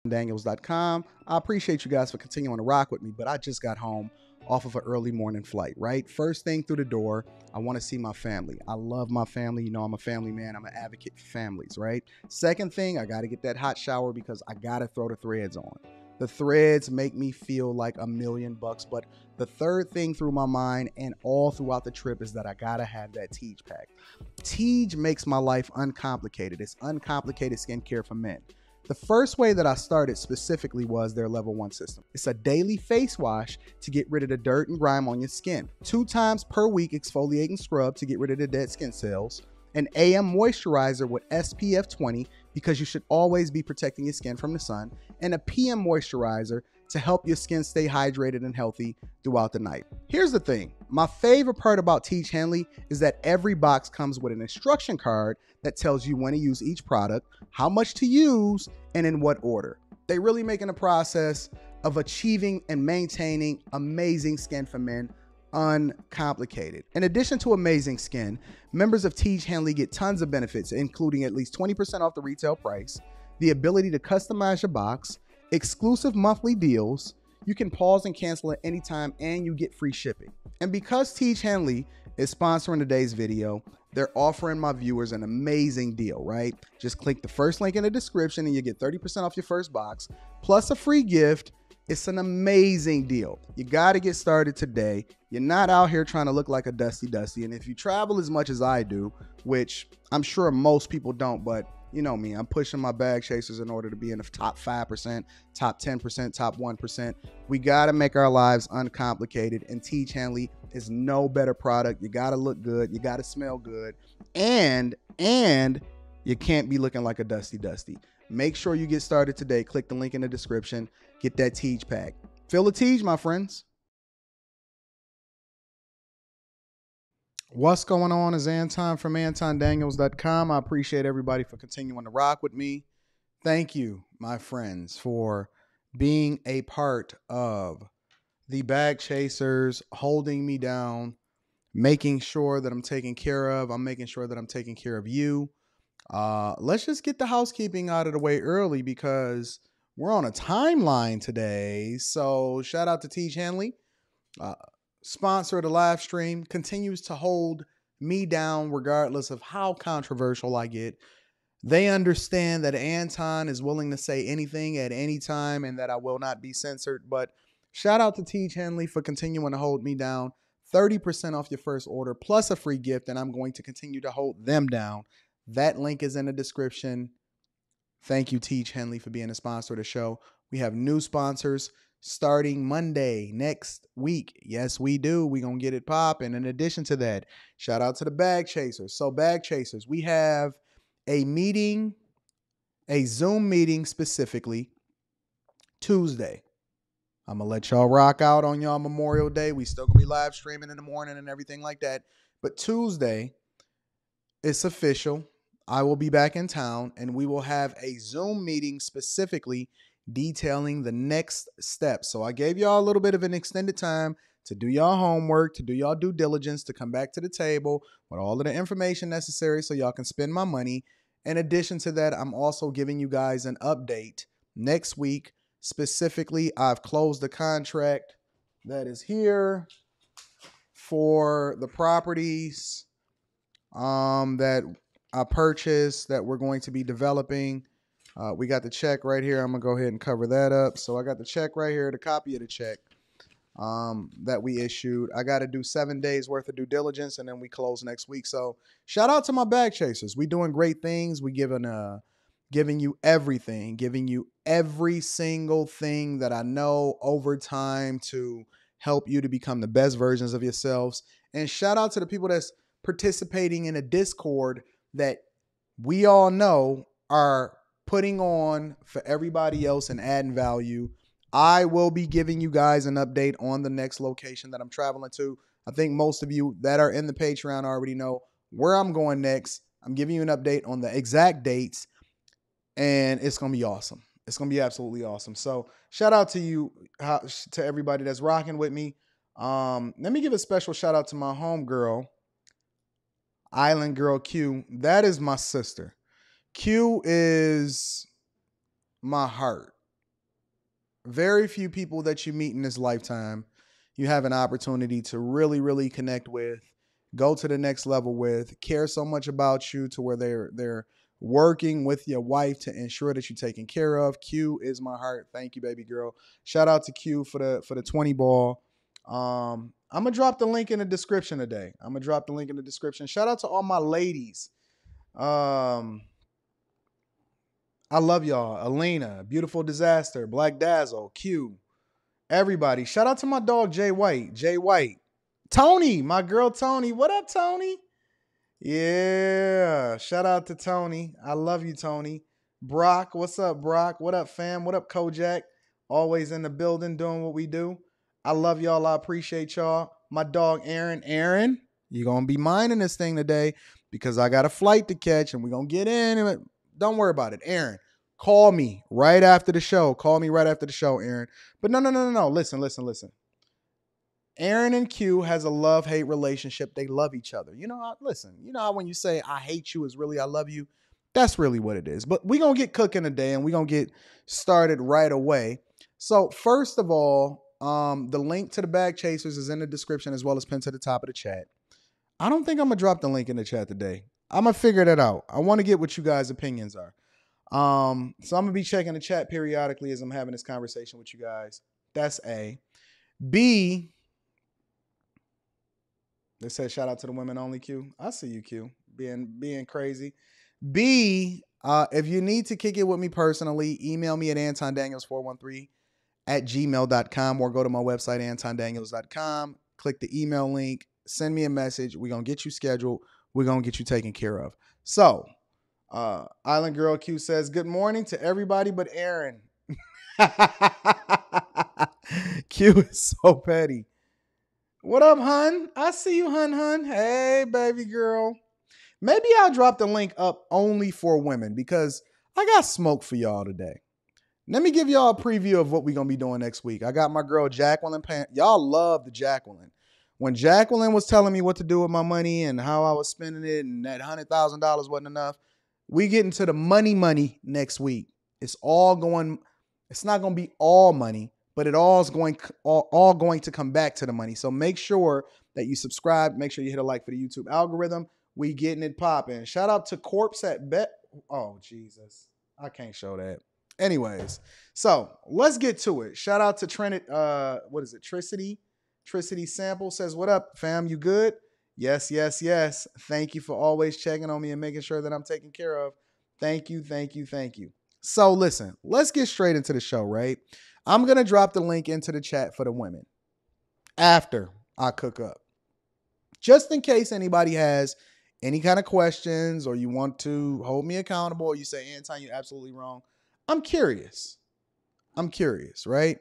Daniels.com. I appreciate you guys for continuing to rock with me, but I just got home off of an early morning flight, right? First thing through the door, I want to see my family. I love my family. You know, I'm a family man. I'm an advocate for families, right? Second thing, I got to get that hot shower because I got to throw the threads on. The threads make me feel like $1,000,000, but the third thing through my mind and all throughout the trip is that I gotta have that Tej pack. Tej makes my life uncomplicated. It's uncomplicated skincare for men. The first way that I started specifically was their level 1 system. It's a daily face wash to get rid of the dirt and grime on your skin. 2 times per week exfoliate and scrub to get rid of the dead skin cells. An AM moisturizer with SPF 20 because you should always be protecting your skin from the sun. And a PM moisturizer to help your skin stay hydrated and healthy throughout the night. Here's the thing. My favorite part about Tej Henley is that every box comes with an instruction card that tells you when to use each product, how much to use, and in what order. They really making the process of achieving and maintaining amazing skin for men uncomplicated. In addition to amazing skin, members of Tej Henley get tons of benefits, including at least 20% off the retail price, the ability to customize your box, exclusive monthly deals, you can pause and cancel at any time, and you get free shipping. And because Tej Henley is sponsoring today's video, they're offering my viewers an amazing deal, right? Just click the first link in the description and you get 30% off your first box, plus a free gift. It's an amazing deal. You got to get started today. You're not out here trying to look like a Dusty. And if you travel as much as I do, which I'm sure most people don't, but you know me, I'm pushing my bag chasers in order to be in the top 5%, top 10%, top 1%. We got to make our lives uncomplicated, and Tej Henley is no better product. You got to look good. You got to smell good. And you can't be looking like a Dusty. Make sure you get started today. Click the link in the description. Get that Tej pack. Feel the Tej, my friends. What's going on is Anton from AntonDaniels.com. I appreciate everybody for continuing to rock with me. Thank you, my friends, for being a part of the bag chasers, holding me down, making sure that I'm taken care of. I'm making sure that I'm taking care of you. Let's just get the housekeeping out of the way early because we're on a timeline today. So shout out to Tej Henley. Sponsor of the live stream, continues to hold me down regardless of how controversial I get. They understand that Anton is willing to say anything at any time and that I will not be censored. But shout out to Tej Henley for continuing to hold me down. 30% off your first order plus a free gift, and I'm going to continue to hold them down. That link is in the description. Thank you, Tej Henley, for being a sponsor of the show. We have new sponsors starting Monday next week. Yes, we do. We're going to get it popping. In addition to that, shout out to the bag chasers. So bag chasers, we have a meeting, a Zoom meeting specifically Tuesday. I'm going to let y'all rock out on y'all Memorial Day. We still going to be live streaming in the morning and everything like that. But Tuesday, it's official. I will be back in town and we will have a Zoom meeting specifically detailing the next steps. So I gave y'all a little bit of an extended time to do y'all homework, to do y'all due diligence, to come back to the table with all of the information necessary so y'all can spend my money. In addition to that, I'm also giving you guys an update next week. Specifically, I've closed the contract that is here for the properties that I purchased that we're going to be developing. We got the check right here. I'm going to go ahead and cover that up. So I got the check right here, the copy of the check that we issued. I got to do 7 days worth of due diligence, and then we close next week. So shout out to my bag chasers. We doing great things. We giving you everything, giving you every single thing that I know over time to help you to become the best versions of yourselves. And shout out to the people that's participating in a Discord that we all know are putting on for everybody else and adding value. I will be giving you guys an update on the next location that I'm traveling to. I think most of you that are in the Patreon already know where I'm going next. I'm giving you an update on the exact dates, and it's going to be awesome. It's going to be absolutely awesome. So shout out to you, to everybody that's rocking with me. Let me give a special shout out to my homegirl, Island Girl Q. That is my sister. Q is my heart. very few people that you meet in this lifetime you have an opportunity to really, really connect with, go to the next level with, care so much about you to where they're working with your wife to ensure that you're taken care of. Q is my heart. Thank you, baby girl. Shout out to Q for the 20 ball. I'm gonna drop the link in the description today. I'm gonna drop the link in the description. Shout out to all my ladies. I love y'all. Alina, Beautiful Disaster, Black Dazzle, Q, everybody. Shout out to my dog Jay White. Jay White. Tony, my girl Tony. What up, Tony? Yeah. Shout out to Tony. I love you, Tony. Brock, what's up, Brock? What up, fam? What up, Kojak? Always in the building doing what we do. I love y'all. I appreciate y'all. My dog Aaron. Aaron, you're going to be minding this thing today because I got a flight to catch and we're going to get in. Don't worry about it. Aaron, call me right after the show. Call me right after the show, Aaron. But no. Listen. Aaron and Q has a love-hate relationship. They love each other. Listen, you know how when you say I hate you is really I love you? That's really what it is. But we're going to get cooking today and we're going to get started right away. So first of all, the link to the Bag Chasers is in the description as well as pinned to the top of the chat. I don't think I'm going to drop the link in the chat today. I'm going to figure that out. I want to get what you guys' opinions are. So I'm going to be checking the chat periodically as I'm having this conversation with you guys. That's A. B, they said shout out to the women only, Q. I see you, Q, being crazy. B, if you need to kick it with me personally, email me at antondaniels413@gmail.com or go to my website, antondaniels.com. Click the email link. Send me a message. We're going to get you scheduled. We're going to get you taken care of. So, Island Girl Q says, good morning to everybody but Aaron. Q is so petty. What up, hun? I see you, hun. Hey, baby girl. Maybe I'll drop the link up only for women because I got smoke for y'all today. Let me give y'all a preview of what we're going to be doing next week. I got my girl Jacqueline. Y'all love the Jacqueline. When Jacqueline was telling me what to do with my money and how I was spending it and that $100,000 wasn't enough, we get into the money next week. It's not going to be all money, but it all going to come back to the money. So make sure that you subscribe. Make sure you hit a like for the YouTube algorithm. We getting it popping. Shout out to Corpse at Bet. Oh, Jesus. I can't show that. Anyways, so let's get to it. Shout out to Tricity Sample says, what up, fam? You good? Yes. Thank you for always checking on me and making sure that I'm taken care of. Thank you. So listen, let's get straight into the show, right? I'm going to drop the link into the chat for the women after I cook up. Just in case anybody has any kind of questions or you want to hold me accountable or you say, Anton, you're absolutely wrong. I'm curious, right?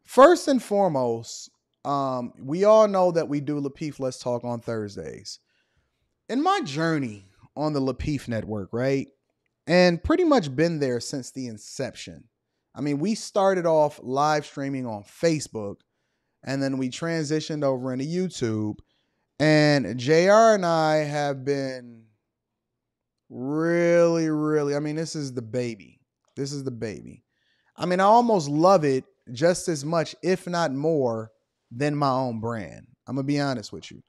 First and foremost, we all know that we do Lapeef Let's Talk on Thursdays. In my journey on the Lapeef Network, right? And pretty much been there since the inception. I mean, we started off live streaming on Facebook and then we transitioned over into YouTube. And JR and I have been really, I mean, this is the baby. I mean, I almost love it just as much, if not more, than my own brand. I'm going to be honest with you.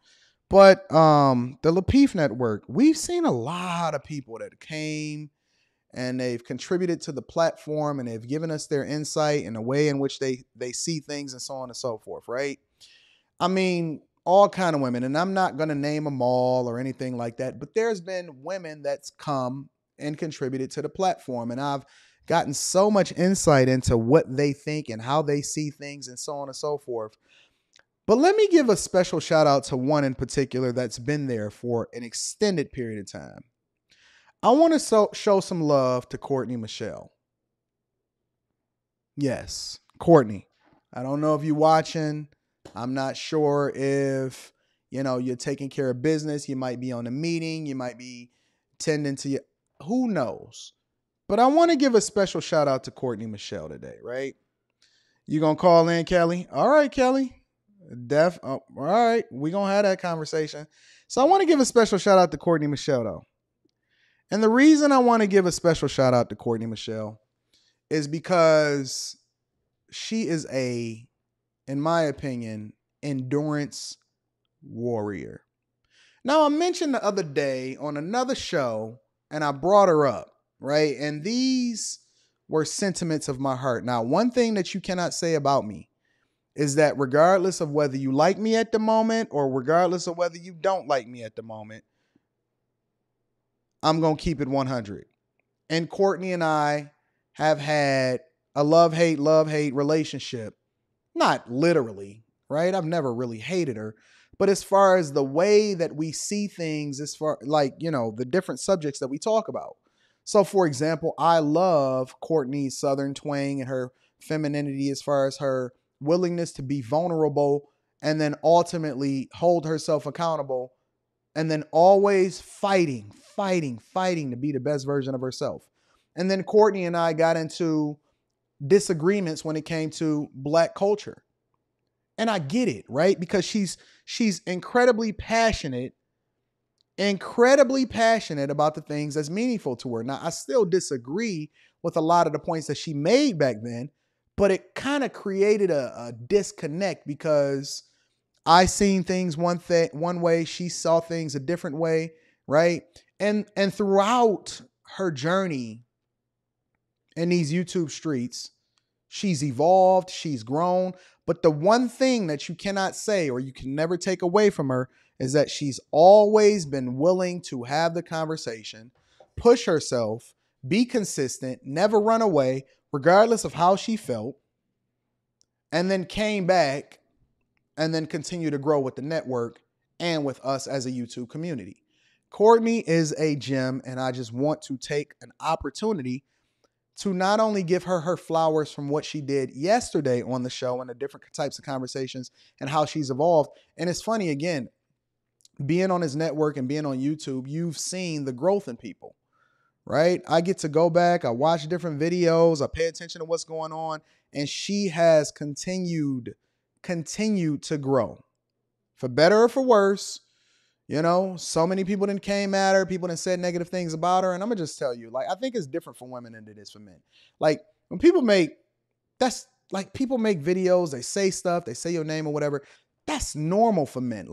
But the Lapeef Network, we've seen a lot of people that came and they've contributed to the platform and they've given us their insight and the way in which they see things and so on and so forth, right? I mean, all kind of women, and I'm not going to name them all or anything like that, but there's been women that's come and contributed to the platform, and I've gotten so much insight into what they think and how they see things and so on and so forth. But let me give a special shout out to one in particular that's been there for an extended period of time. I want to show some love to Courtney Michelle. Yes, Courtney. I don't know if you're watching. I'm not sure if, you're taking care of business. You might be on a meeting. You might be tending to who knows? But I want to give a special shout out to Courtney Michelle today, right? You going to call in, Kelly? All right, Kelly. All right. We're going to have that conversation. So I want to give a special shout out to Courtney Michelle, though. And the reason I want to give a special shout out to Courtney Michelle is because she is in my opinion, endurance warrior. Now, I mentioned the other day on another show, and I brought her up, right? And these were sentiments of my heart. Now, one thing that you cannot say about me is that regardless of whether you like me at the moment or regardless of whether you don't like me at the moment, I'm going to keep it 100. And Courtney and I have had a love-hate relationship. Not literally, right? I've never really hated her. But as far as the way that we see things, as far like, the different subjects that we talk about. So, for example, I love Courtney's Southern twang and her femininity as far as her willingness to be vulnerable and then ultimately hold herself accountable and then always fighting to be the best version of herself. And then Courtney and I got into disagreements when it came to Black culture. And I get it, right? Because she's incredibly passionate about the things that's meaningful to her. Now, I still disagree with a lot of the points that she made back then, but it kind of created a disconnect because I seen things one way, she saw things a different way, right? And throughout her journey in these YouTube streets, she's evolved, she's grown. But the one thing that you cannot say or you can never take away from her is that she's always been willing to have the conversation, push herself, be consistent, never run away, regardless of how she felt, and then came back and then continue to grow with the network and with us as a YouTube community. Courtney is a gem, and I just want to take an opportunity to not only give her flowers from what she did yesterday on the show and the different types of conversations and how she's evolved. And it's funny, again, being on his network and being on YouTube, you've seen the growth in people, right? I get to go back, I watch different videos, I pay attention to what's going on, and she has continued to grow. For better or for worse, so many people didn't came at her. People didn't said negative things about her. And I'm going to just tell you, I think it's different for women than it is for men. When people make videos, they say stuff, they say your name or whatever. That's normal for men.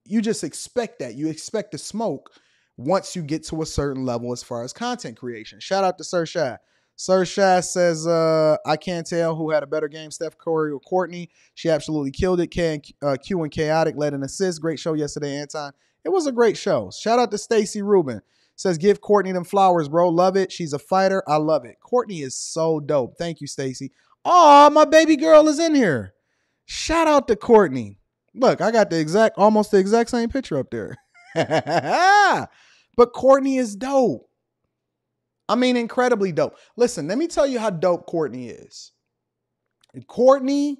You just expect that. You expect the smoke once you get to a certain level as far as content creation. Shout out to Sir Shy. Sir Shy says, I can't tell who had a better game, Steph Curry or Courtney. She absolutely killed it. Q and Chaotic led an assist. Great show yesterday, Anton. It was a great show. Shout out to Stacy Rubin. Says, give Courtney them flowers, bro. Love it. She's a fighter. I love it. Courtney is so dope. Thank you, Stacy. Oh, my baby girl is in here. Shout out to Courtney. Look, I got almost the exact same picture up there. But Courtney is dope. I mean, incredibly dope. Listen, let me tell you how dope Courtney is. Courtney,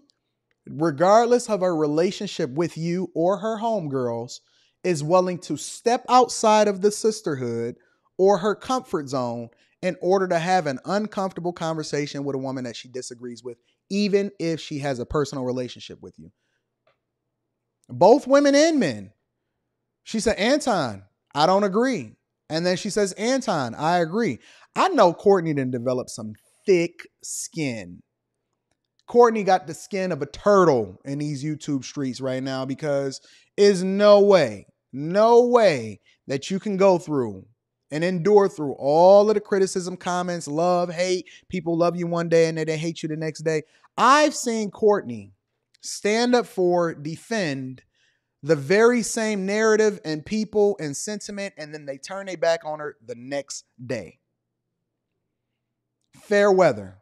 regardless of her relationship with you or her homegirls, is willing to step outside of the sisterhood or her comfort zone in order to have an uncomfortable conversation with a woman that she disagrees with, even if she has a personal relationship with you. Both women and men. She said, Anton, I don't agree. And then she says, Anton, I agree. I know Courtney didn't develop some thick skin. Courtney got the skin of a turtle in these YouTube streets right now because there's no way that you can go through and endure through all of the criticism, comments, love, hate. People love you one day and then they hate you the next day. I've seen Courtney stand up for, defend the very same narrative and people and sentiment, and then they turn their back on her the next day. Fair weather.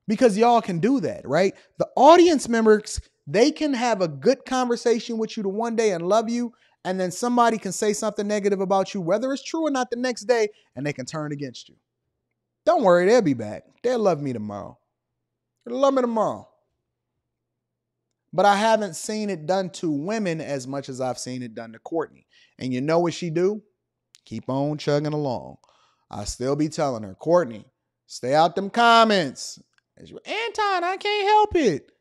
Because y'all can do that, right? The audience members, they can have a good conversation with you the one day and love you, and then somebody can say something negative about you, whether it's true or not the next day, and they can turn against you. Don't worry, they'll be back. They'll love me tomorrow. They'll love me tomorrow. But I haven't seen it done to women as much as I've seen it done to Courtney. And you know what she do? Keep on chugging along. I still be telling her, Courtney, stay out them comments. And she, Anton, I can't help it.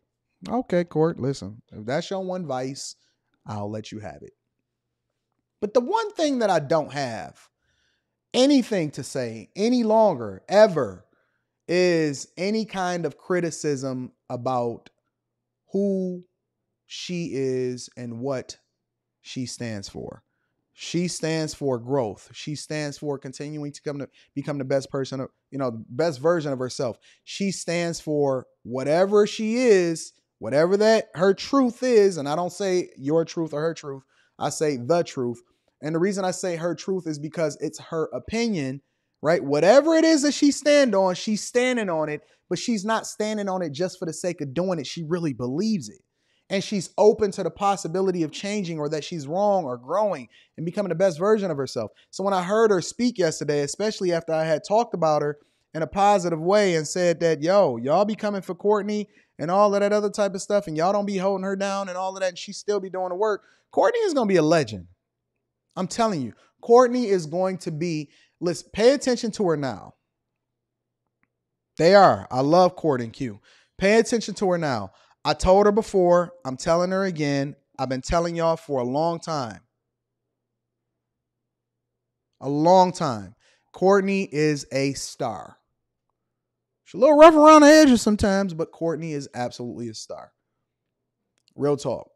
Okay, Court, listen. If that's your one vice, I'll let you have it. But the one thing that I don't have anything to say any longer, ever, is any kind of criticism about who she is and what she stands for. She stands for growth. She stands for continuing to become the best person, the best version of herself. She stands for whatever she is, whatever that her truth is. And I don't say your truth or her truth. I say the truth. And the reason I say her truth is because it's her opinion, right? Whatever it is that she's standing on it, but she's not standing on it just for the sake of doing it. She really believes it. And she's open to the possibility of changing, or that she's wrong or growing and becoming the best version of herself. So when I heard her speak yesterday, especially after I had talked about her in a positive way and said that, y'all be coming for Courtney and all of that other type of stuff, and y'all don't be holding her down and all of that, and she still be doing the work. Courtney is going to be a legend. I'm telling you, Courtney is going to be, listen, pay attention to her now. They are. I love Court and Q. Pay attention to her now. I told her before. I'm telling her again. I've been telling y'all for a long time. A long time. Courtney is a star. She's a little rough around the edges sometimes, but Courtney is absolutely a star. Real talk.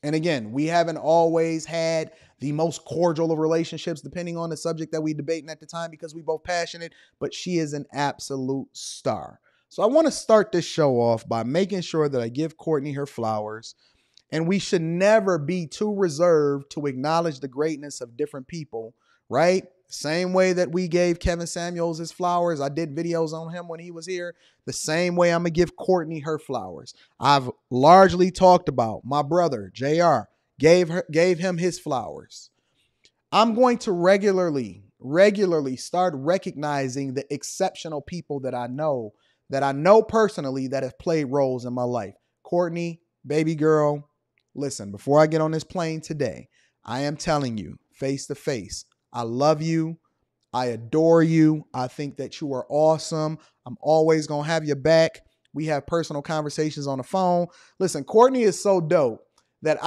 And again, we haven't always had the most cordial of relationships, depending on the subject that we debating at the time, because we both passionate, but she is an absolute star. So I want to start this show off by making sure that I give Courtney her flowers. And we should never be too reserved to acknowledge the greatness of different people, right? Same way that we gave Kevin Samuels his flowers. I did videos on him when he was here. The same way I'm going to give Courtney her flowers. I've largely talked about my brother, JR, gave him his flowers. I'm going to regularly start recognizing the exceptional people that I know personally that have played roles in my life. Courtney, baby girl, listen, before I get on this plane today, I am telling you face to face, I love you. I adore you. I think that you are awesome. I'm always going to have your back. We have personal conversations on the phone. Listen, Courtney is so dope that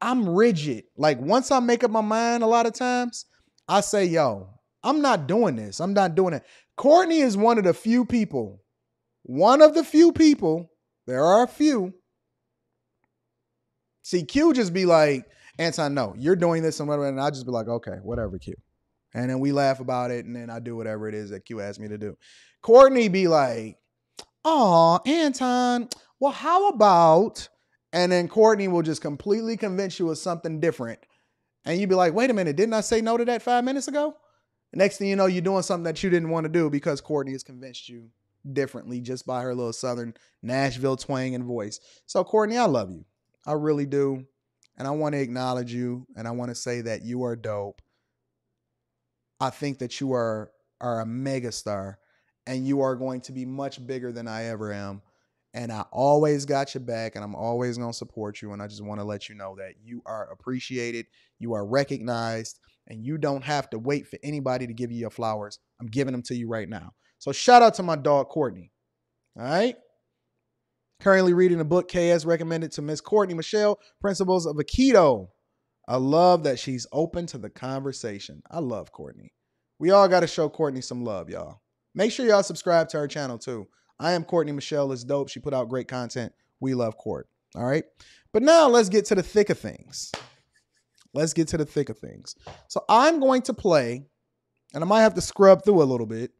I'm rigid. Like once I make up my mind a lot of times, I say, I'm not doing this. I'm not doing it. Courtney is one of the few people. There are a few. See, Q just be like, Anton, no, you're doing this and whatever. And I just be like, okay, whatever, Q. And then we laugh about it. And then I do whatever it is that Q asked me to do. Courtney be like, oh, Anton, well, how about, and then Courtney will just completely convince you of something different. And you be like, wait a minute, didn't I say no to that 5 minutes ago? Next thing you know, you're doing something that you didn't want to do because Courtney has convinced you differently just by her little Southern Nashville twang and voice. So Courtney, I love you. I really do. And I want to acknowledge you. And I want to say that you are dope. I think that you are a mega star and you are going to be much bigger than I ever am. And I always got your back and I'm always going to support you. And I just want to let you know that you are appreciated. You are recognized and you don't have to wait for anybody to give you your flowers. I'm giving them to you right now. So shout out to my dog, Courtney. All right. Currently reading the book KS recommended to Miss Courtney Michelle, Principles of Aikido. I love that she's open to the conversation. I love Courtney. We all got to show Courtney some love, y'all. Make sure y'all subscribe to her channel too. I am Courtney Michelle. It's dope. She put out great content. We love Court. All right. But now let's get to the thick of things. So I'm going to play, and I might have to scrub through a little bit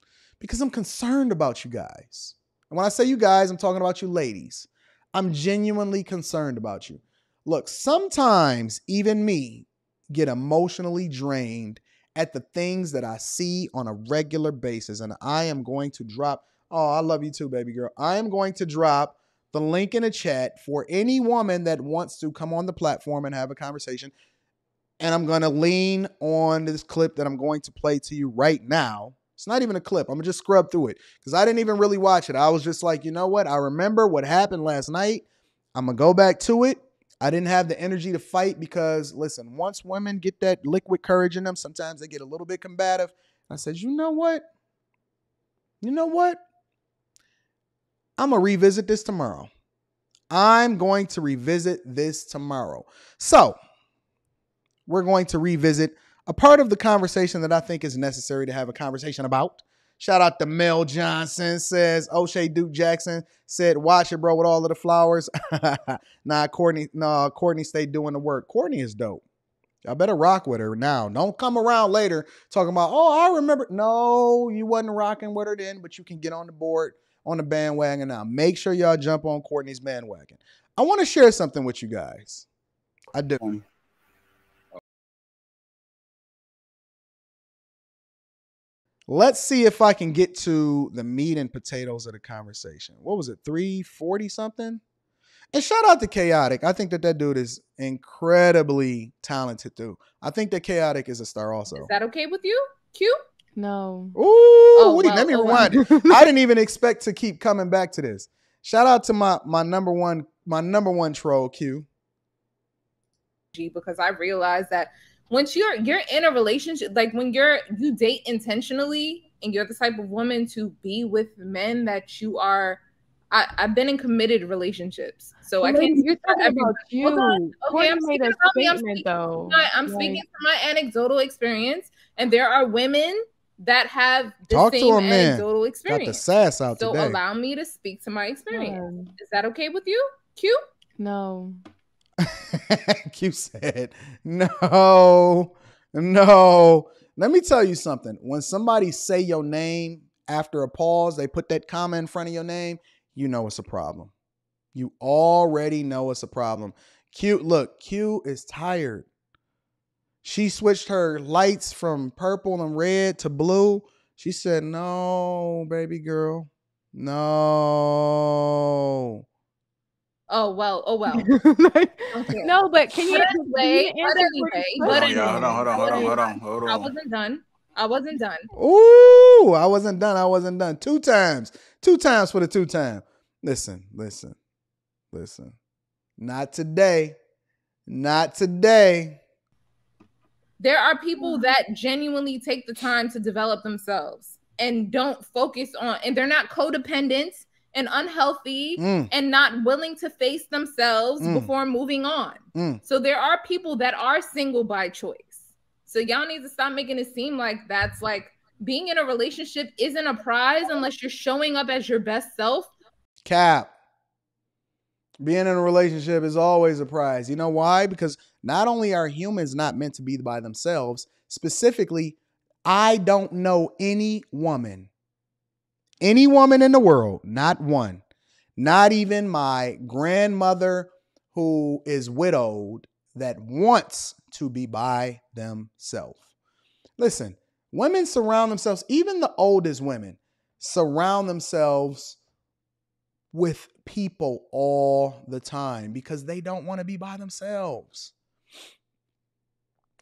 because I'm concerned about you guys. And when I say you guys, I'm talking about you ladies. I'm genuinely concerned about you. Look, sometimes even me get emotionally drained at the things that I see on a regular basis. And I am going to drop, oh, I love you too, baby girl. I am going to drop the link in the chat for any woman that wants to come on the platform and have a conversation. And I'm going to lean on this clip that I'm going to play to you right now. It's not even a clip. I'm going to just scrub through it because I didn't even really watch it. I was just like, you know what? I remember what happened last night. I'm going to go back to it. I didn't have the energy to fight because, listen, once women get that liquid courage in them, sometimes they get a little bit combative. I said, you know what? I'm going to revisit this tomorrow. So we're going to revisit a part of the conversation that I think is necessary to have a conversation about. Shout out to Mel Johnson. Says O'Shea Duke Jackson said, watch it, bro, with all of the flowers. Courtney stayed doing the work. Courtney is dope. Y'all better rock with her now. Don't come around later talking about, oh, I remember. No, you wasn't rocking with her then, but you can get on the board, on the bandwagon now. Make sure y'all jump on Courtney's bandwagon. I want to share something with you guys. I do. Let's see if I can get to the meat and potatoes of the conversation. What was it, 340 something? And shout out to Chaotic. I think that dude is incredibly talented too. I think that Chaotic is a star also. Is that okay with you, Q? No. Ooh, let me rewind it. I didn't even expect to keep coming back to this. Shout out to my number one troll, Q. Because I realized that once you're in a relationship, like when you date intentionally and you're the type of woman to be with men that you are. I've been in committed relationships, so I can't. You're talking about you. Okay, I'm speaking about me. I'm speaking from my anecdotal experience, and there are women that have the same anecdotal experience. Got the sass out so today. Allow me to speak to my experience. Is that okay with you, Q? No. Q said, no. Let me tell you something. When somebody say your name after a pause, they put that comma in front of your name, you know it's a problem. You already know it's a problem. Q is tired. She switched her lights from purple and red to blue. She said, no, baby girl. No. Oh well. Okay. No, but can you? Hold on. I wasn't done. Ooh, I wasn't done. Two times for the 2 time. Listen. Not today. There are people that genuinely take the time to develop themselves and don't focus on, and they're not codependent and unhealthy and not willing to face themselves before moving on. So there are people that are single by choice. So y'all need to stop making it seem like that's like being in a relationship isn't a prize unless you're showing up as your best self. Cap. Being in a relationship is always a prize. You know why? Because not only are humans not meant to be by themselves, specifically, I don't know any woman in the world, not one, not even my grandmother who is widowed, that wants to be by themselves. Listen, women surround themselves, even the oldest women, surround themselves with people all the time because they don't want to be by themselves.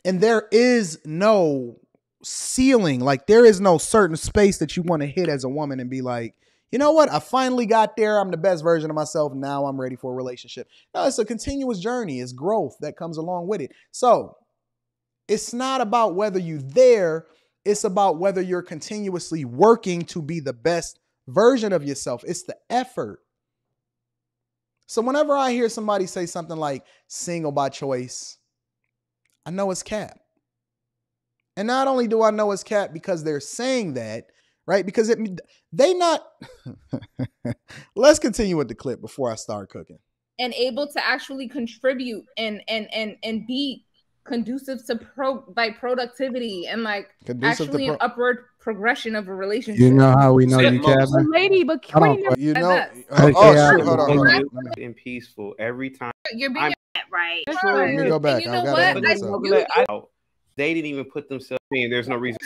And there is no ceiling, like there is no certain space that you want to hit as a woman and be like, you know what? I finally got there. I'm the best version of myself. Now I'm ready for a relationship. No, it's a continuous journey. It's growth that comes along with it. So it's not about whether you're there. It's about whether you're continuously working to be the best version of yourself. It's the effort. So whenever I hear somebody say something like single by choice, I know it's cap. And not only do I know it's cap because they're saying that, right? Because they not. Let's continue with the clip before I start cooking. And able to actually contribute and be conducive to productivity and like actually an upward progression of a relationship. You know how we know you, Kevin? Lady, but you know, hold on. And peaceful every time. You're being right. Let me go back. You know what? They didn't even put themselves in. There's no reason.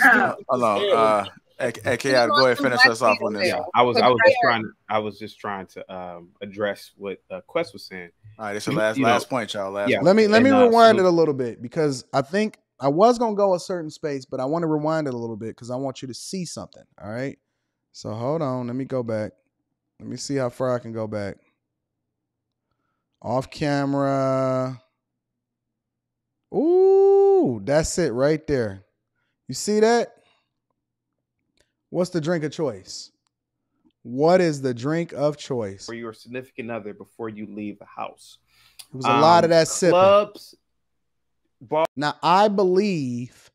Hello. Okay, go ahead, finish us off on this. I was just trying to address what Quest was saying. All right, it's the last point, y'all. Let me rewind it a little bit because I think I was gonna go a certain space, but I want to rewind it a little bit because I want you to see something. All right. So hold on. Let me go back. Let me see how far I can go back. Off camera. Ooh, that's it right there. You see that? What's the drink of choice? What is the drink of choice? For your significant other before you leave the house. It was a lot of that sipping. Clubs. Now, I believe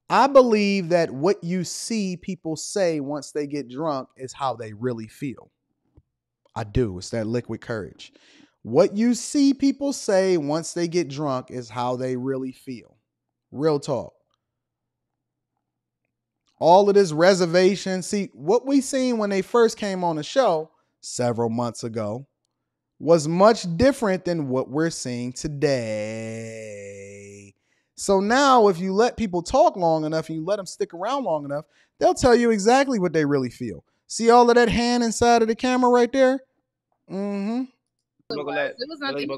I believe that what you see people say once they get drunk is how they really feel. I do. It's that liquid courage. What you see people say once they get drunk is how they really feel. Real talk. All of this reservation. See, what we seen when they first came on the show several months ago was much different than what we're seeing today. So now if you let people talk long enough and you let them stick around long enough, they'll tell you exactly what they really feel. See all of that hand inside of the camera right there? Mm-hmm. It was nothing.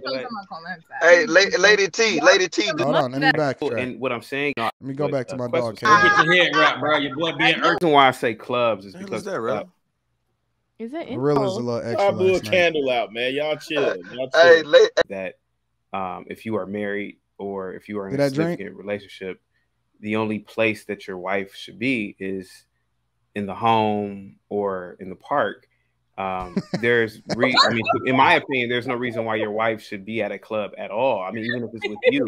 Hey, Lady T. Hold on, let me backtrack. And what I'm saying, let me go back to my dog. Get your head wrapped, bro. Your boy being the reason why I say clubs is because that, really? Is it Rilla's a little extra. I blew a candle out, man. Y'all chill. Hey, that if you are married or if you are in a significant relationship, the only place that your wife should be is in the home or in the park. There's in my opinion, there's no reason why your wife should be at a club at all. I mean, even if it's with you.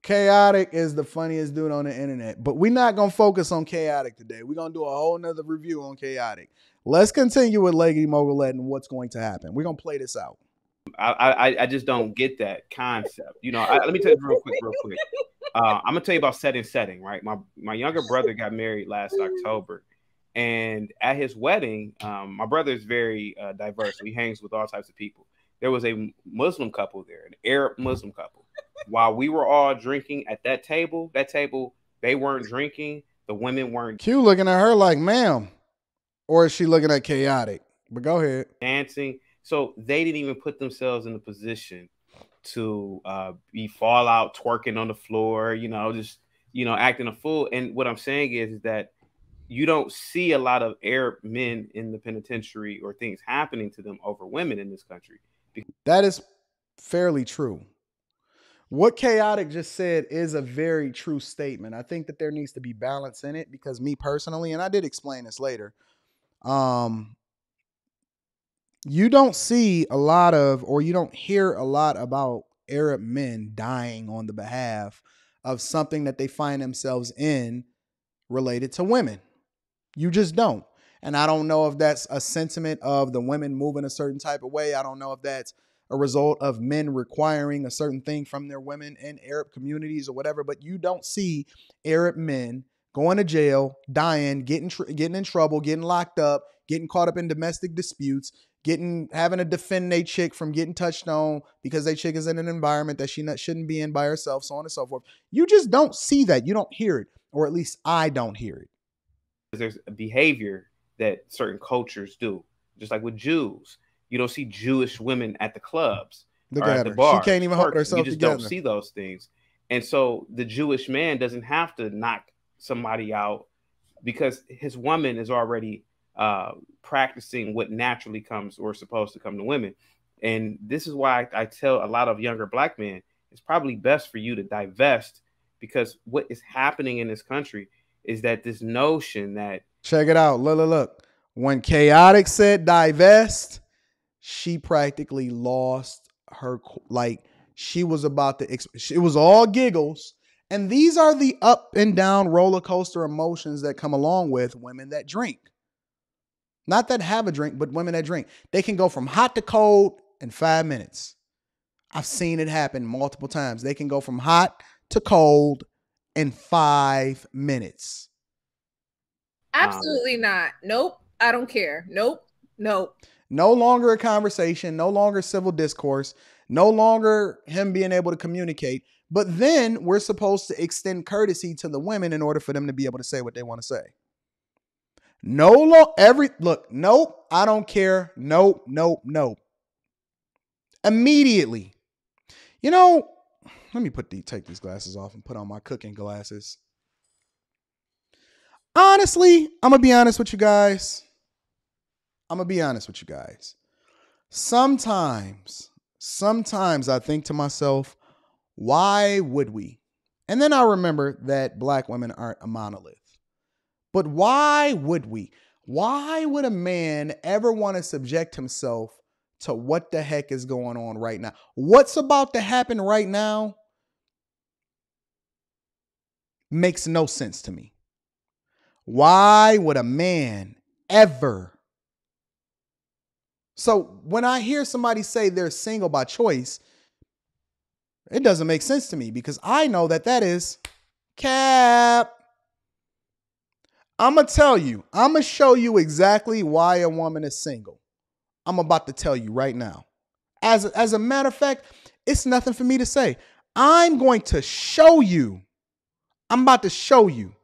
Chaotic is the funniest dude on the internet, but we're not gonna focus on Chaotic today. We're gonna do a whole nother review on Chaotic. Let's continue with Leggy Mogulette and what's going to happen. We're gonna play this out. I just don't get that concept. You know, let me tell you real quick. I'm gonna tell you about setting, right? My younger brother got married last October. And at his wedding, my brother is very diverse. So he hangs with all types of people. There was a Muslim couple there, an Arab Muslim couple. While we were all drinking at that table, they weren't drinking. The women weren't. Q looking at her like, ma'am. Or is she looking at Chaotic? But go ahead. Dancing. So they didn't even put themselves in a position to be fall out, twerking on the floor, acting a fool. And what I'm saying is that you don't see a lot of Arab men in the penitentiary or things happening to them over women in this country. That is fairly true. What Chaotic just said is a very true statement. I think that there needs to be balance in it because me personally, and I did explain this later, you don't see a lot of, or you don't hear a lot about Arab men dying on the behalf of something that they find themselves in related to women. You just don't. And I don't know if that's a sentiment of the women moving a certain type of way. I don't know if that's a result of men requiring a certain thing from their women in Arab communities or whatever. But you don't see Arab men going to jail, dying, getting in trouble, getting locked up, getting caught up in domestic disputes, having to defend their chick from getting touched on because their chick is in an environment that she shouldn't be in by herself, so on and so forth. You just don't see that. You don't hear it, or at least I don't hear it. There's a behavior that certain cultures do, just like with Jews. You don't see Jewish women at the clubs or at the bars. She can't even hold herself together. You just don't see those things. And so the Jewish man doesn't have to knock somebody out because his woman is already practicing what naturally comes or supposed to come to women. And this is why I tell a lot of younger black men, it's probably best for you to divest, because what is happening in this country is that this notion that... Check it out. Look. When Chaotic said divest, she practically lost her, like she was about to, it was all giggles. And these are the up and down roller coaster emotions that come along with women that drink. Not that have a drink, but women that drink. They can go from hot to cold in 5 minutes. I've seen it happen multiple times. They can go from hot to cold in 5 minutes. Absolutely not. Nope. I don't care. Nope. No longer a conversation, no longer civil discourse, no longer him being able to communicate. But then we're supposed to extend courtesy to the women in order for them to be able to say what they want to say. Nope, I don't care. Nope. Immediately. Let me take these glasses off and put on my cooking glasses. Honestly, I'm going to be honest with you guys. Sometimes I think to myself, why would we? And then I remember that black women aren't a monolith. But why would we? Why would a man ever want to subject himself to what the heck is going on right now? What's about to happen right now makes no sense to me. Why would a man ever? So when I hear somebody say they're single by choice, it doesn't make sense to me because I know that is cap. I'm going to tell you, I'm going to show you exactly why a woman is single. I'm about to tell you right now. As a matter of fact, it's nothing for me to say. I'm going to show you. I'm about to show you.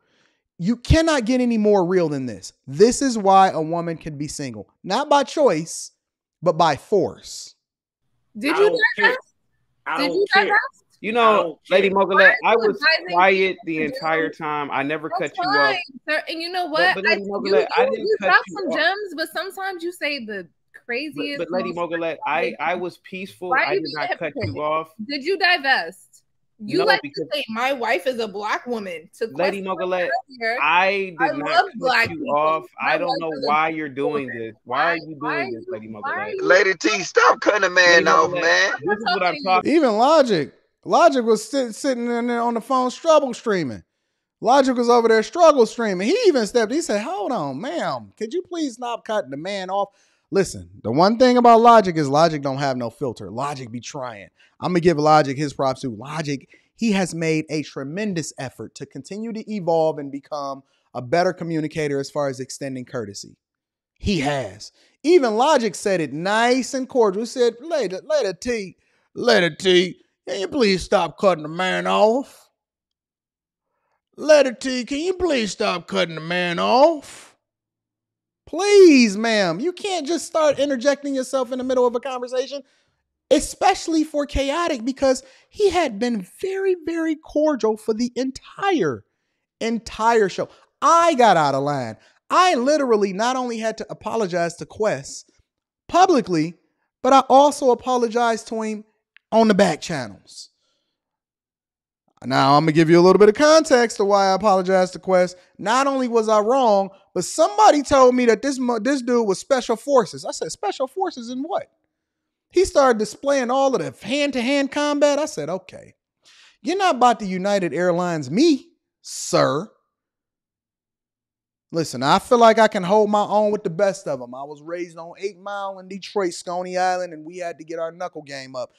You cannot get any more real than this. This is why a woman can be single. Not by choice, but by force. Did you divest? Did you divest? You know, Lady Mogulette, I was quiet the entire time. I never cut you off. Sir. And you know what? But Lady Mogulette, I didn't cut drop you some off. gems, but sometimes you say the craziest. But Lady Mogulette, I was peaceful. I did not cut you off. Did you divest? You like to say my wife is a black woman. To Lady Mogulette, I did not cut you off. I don't know why you're doing this. Why are you doing this, Lady Mogulette? Lady T, stop cutting a man off, man. This is what I'm talking. Even Logic was sitting in there on the phone struggle streaming. Logic was over there struggle streaming. He even stepped. He said, "Hold on, ma'am. Could you please stop cutting the man off?" Listen, the one thing about Logic is Logic don't have no filter. Logic be trying. I'm going to give Logic his props too. Logic, he has made a tremendous effort to continue to evolve and become a better communicator as far as extending courtesy. He has. Even Logic said it nice and cordial. He said, Lady T, can you please stop cutting the man off? Lady T, can you please stop cutting the man off? Please, ma'am. You can't just start interjecting yourself in the middle of a conversation, especially for chaotic, because he had been very, very cordial for the entire show. I got out of line. I literally not only had to apologize to Quest publicly, but I also apologized to him on the back channels. Now, I'm going to give you a little bit of context to why I apologize to Quest. Not only was I wrong, but somebody told me that this dude was special forces. I said, special forces in what? He started displaying all of the hand-to-hand combat. I said, okay, you're not about to United Airlines me, sir. Listen, I feel like I can hold my own with the best of them. I was raised on 8 Mile in Detroit, Stony Island, and we had to get our knuckle game up.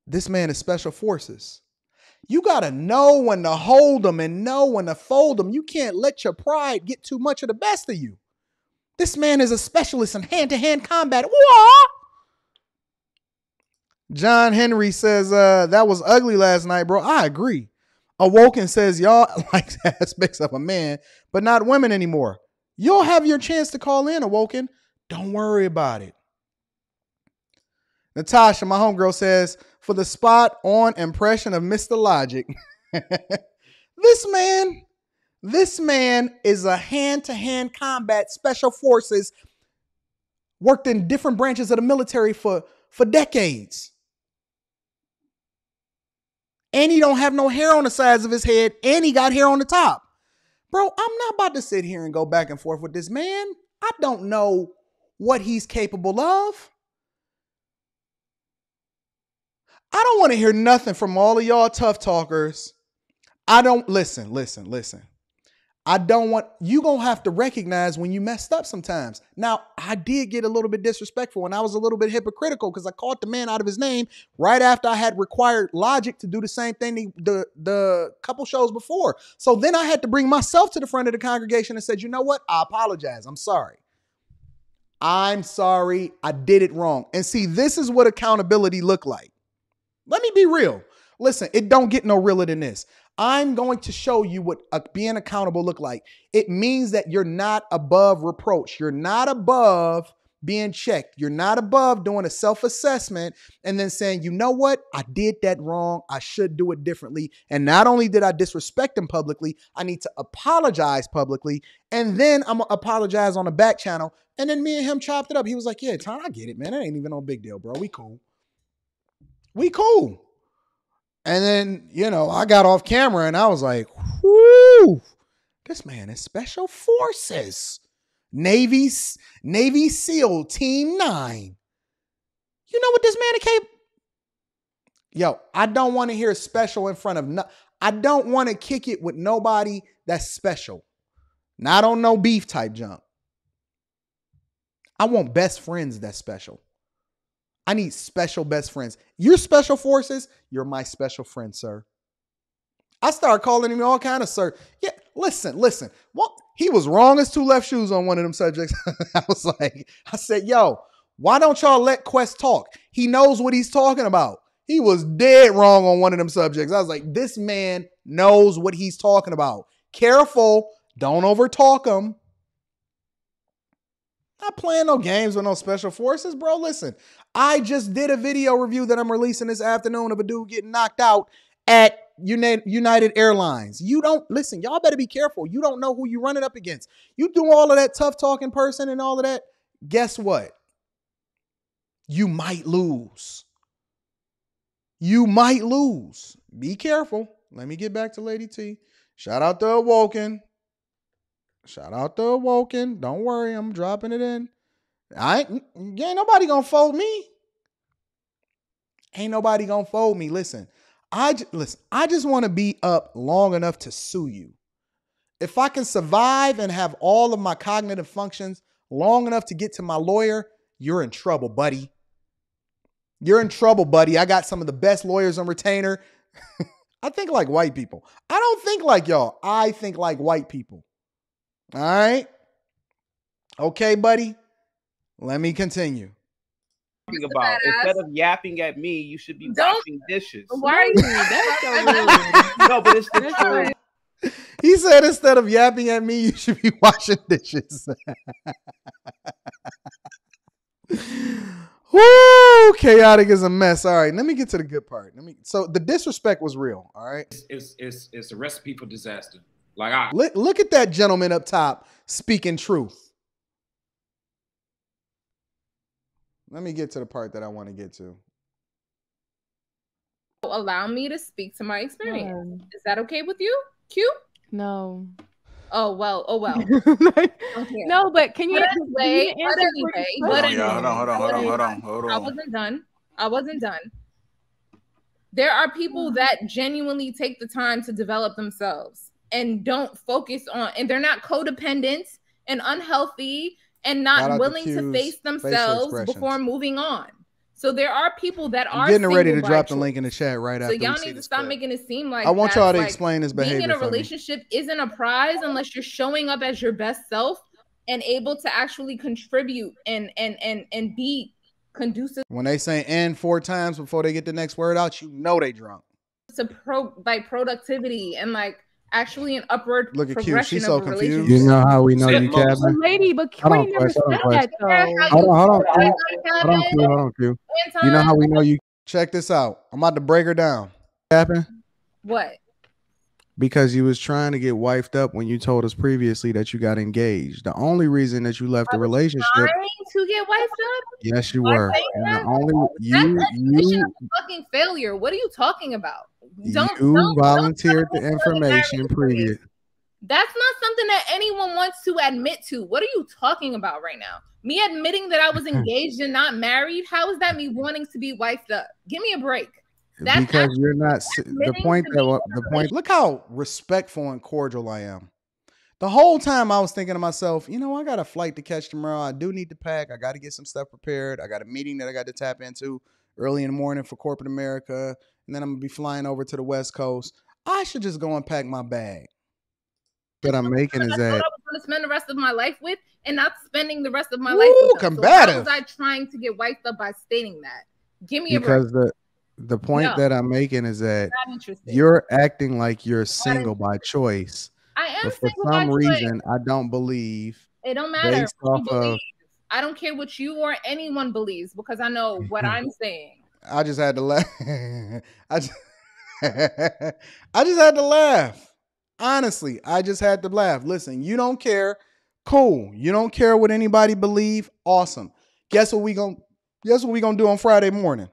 This man is special forces. You got to know when to hold them and know when to fold them. You can't let your pride get too much of the best of you. This man is a specialist in hand-to-hand combat. What? John Henry says, that was ugly last night, bro. I agree. Awoken says, y'all like aspects of a man, but not women anymore. You'll have your chance to call in, Awoken. Don't worry about it. Natasha, my homegirl, says, for the spot on impression of Mr. Logic, this man is a hand-to-hand combat special forces, worked in different branches of the military for decades. And he don't have no hair on the sides of his head, and he got hair on the top. Bro, I'm not about to sit here and go back and forth with this man. I don't know what he's capable of. I don't want to hear nothing from all of y'all tough talkers. I don't, listen. I don't want, you gonna have to recognize when you messed up sometimes. Now, I did get a little bit disrespectful and I was a little bit hypocritical because I called the man out of his name right after I had required Logic to do the same thing the couple shows before. So then I had to bring myself to the front of the congregation and said, you know what? I apologize. I'm sorry. I did it wrong. And see, this is what accountability look like. Let me be real. Listen, it don't get no realer than this. I'm going to show you what being accountable look like. It means that you're not above reproach. You're not above being checked. You're not above doing a self-assessment and then saying, you know what? I did that wrong. I should do it differently. And not only did I disrespect him publicly, I need to apologize publicly. And then I'm going to apologize on the back channel. And then me and him chopped it up. He was like, yeah, Tom, I get it, man. That ain't even no big deal, bro. We cool. And then, I got off camera and I was like, whoo, this man is special forces. Navy SEAL Team 9. You know what this man is capable? Yo, I don't want to hear special in front of I don't want to kick it with nobody that's special. Not on no beef type jump. I want best friends that's special. I need special best friends. You're special forces. You're my special friend, sir. I started calling him all kind of sir. Yeah, listen. Well, he was wrong as two left shoes on one of them subjects. I said, yo, why don't y'all let Quest talk? He knows what he's talking about. He was dead wrong on one of them subjects. I was like, this man knows what he's talking about. Careful. Don't overtalk him. Not playing no games with no special forces, bro. Listen, I just did a video review that I'm releasing this afternoon of a dude getting knocked out at United Airlines. You don't listen. Y'all better be careful. You don't know who you're running up against. You do all of that tough talking person and all of that. Guess what? You might lose. You might lose. Be careful. Let me get back to Lady T. Shout out to Awoken. Don't worry, I'm dropping it in. Ain't nobody gonna fold me. Listen, I just want to be up long enough to sue you. If I can survive and have all of my cognitive functions long enough to get to my lawyer, you're in trouble, buddy. I got some of the best lawyers on retainer. I think like white people. I don't think like y'all. I think like white people. All right. Okay, buddy. Let me continue. About instead of yapping at me, you should be washing dishes. Why are you? That's so rude. No, but it's the truth. He said instead of yapping at me, you should be washing dishes. Woo! Chaotic is a mess. All right, let me get to the good part. So the disrespect was real. All right. It's a recipe for disaster. Look at that gentleman up top speaking truth. Let me get to the part that I want to get to. Allow me to speak to my experience. Is that okay with you? Q? No. Oh well. Okay. No, but can you? Hold on. I wasn't done. There are people that genuinely take the time to develop themselves and don't focus on, and they're not codependent and unhealthy and not willing to face themselves before moving on. So there are people that are getting ready to drop the link in the chat right after. So y'all need to stop making it seem like I want y'all to explain this behavior. Being in a relationship isn't a prize unless you're showing up as your best self and able to actually contribute and be conducive. When they say "and" 4 times before they get the next word out, you know they drunk. To productivity and actually an upward look at progression. Q. She's so confused. You know how we know you, Kevin? Lady, but Queen never said that though. Hold on, Q. You know how we know you? Check this out. I'm about to break her down. Happened? What? Because you was trying to get wifed up when you told us previously that you got engaged. The only reason that you left the relationship. Trying to get wifed up? Yes, you were. And the only you fucking failure. What are you talking about? Don't volunteered the information previous. That's not something that anyone wants to admit to. What are you talking about right now? Me admitting that I was engaged and not married? How is that me wanting to be wifed up? Give me a break. That's because you're not the point. Look how respectful and cordial I am. The whole time I was thinking to myself, I got a flight to catch tomorrow. I do need to pack. I got to get some stuff prepared. I got a meeting that I got to tap into early in the morning for corporate America. And then I'm going to be flying over to the West Coast. I should just go and pack my bag. That I'm making is that I was going to spend the rest of my life with and not spending the rest of my life with them. Combative. So how was I trying to get wiped up by stating that? Give me a break. Because the point that I'm making is that you're acting like you're single by choice. I am but for some reason, I don't believe. It don't matter. I don't care what you or anyone believes because I know what I'm saying. I just had to laugh. I just had to laugh. Honestly, I just had to laugh. Listen, you don't care. Cool. You don't care what anybody believe. Awesome. Guess what we gonna do on Friday morning?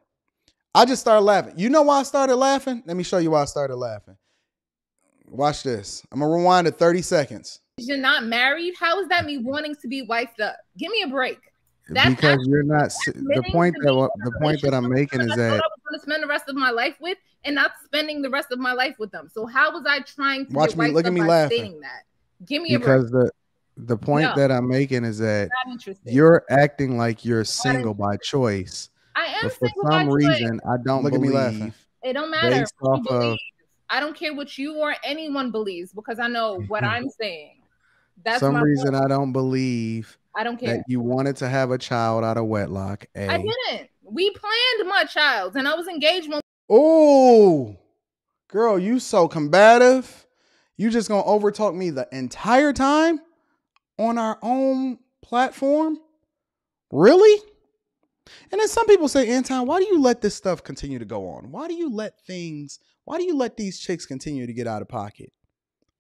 I just started laughing. You know why I started laughing? Let me show you why I started laughing. Watch this. I'm gonna rewind to 30 seconds. You're not married? How is that me wanting to be wifed up? Give me a break. because you're not the point that I'm making is that I was going to spend the rest of my life with, and not spending the rest of my life with them. So how was I trying to watch me? Look at me laughing. stating that? Give me because the point that I'm making is that you're acting like you're single by choice. I am but for single some by reason, choice. I don't Look at me believe. laughing. It don't matter what you believe. I don't care what you or anyone believes because I know what I'm saying. That's some reason point. I don't believe. I don't care that you wanted to have a child out of wedlock. I didn't. We planned my child, and I was engaged when. Oh, girl, you so combative. You just gonna overtalk me the entire time on our own platform? Really? And then some people say, Anton, why do you let this stuff continue to go on? Why do you let these chicks continue to get out of pocket?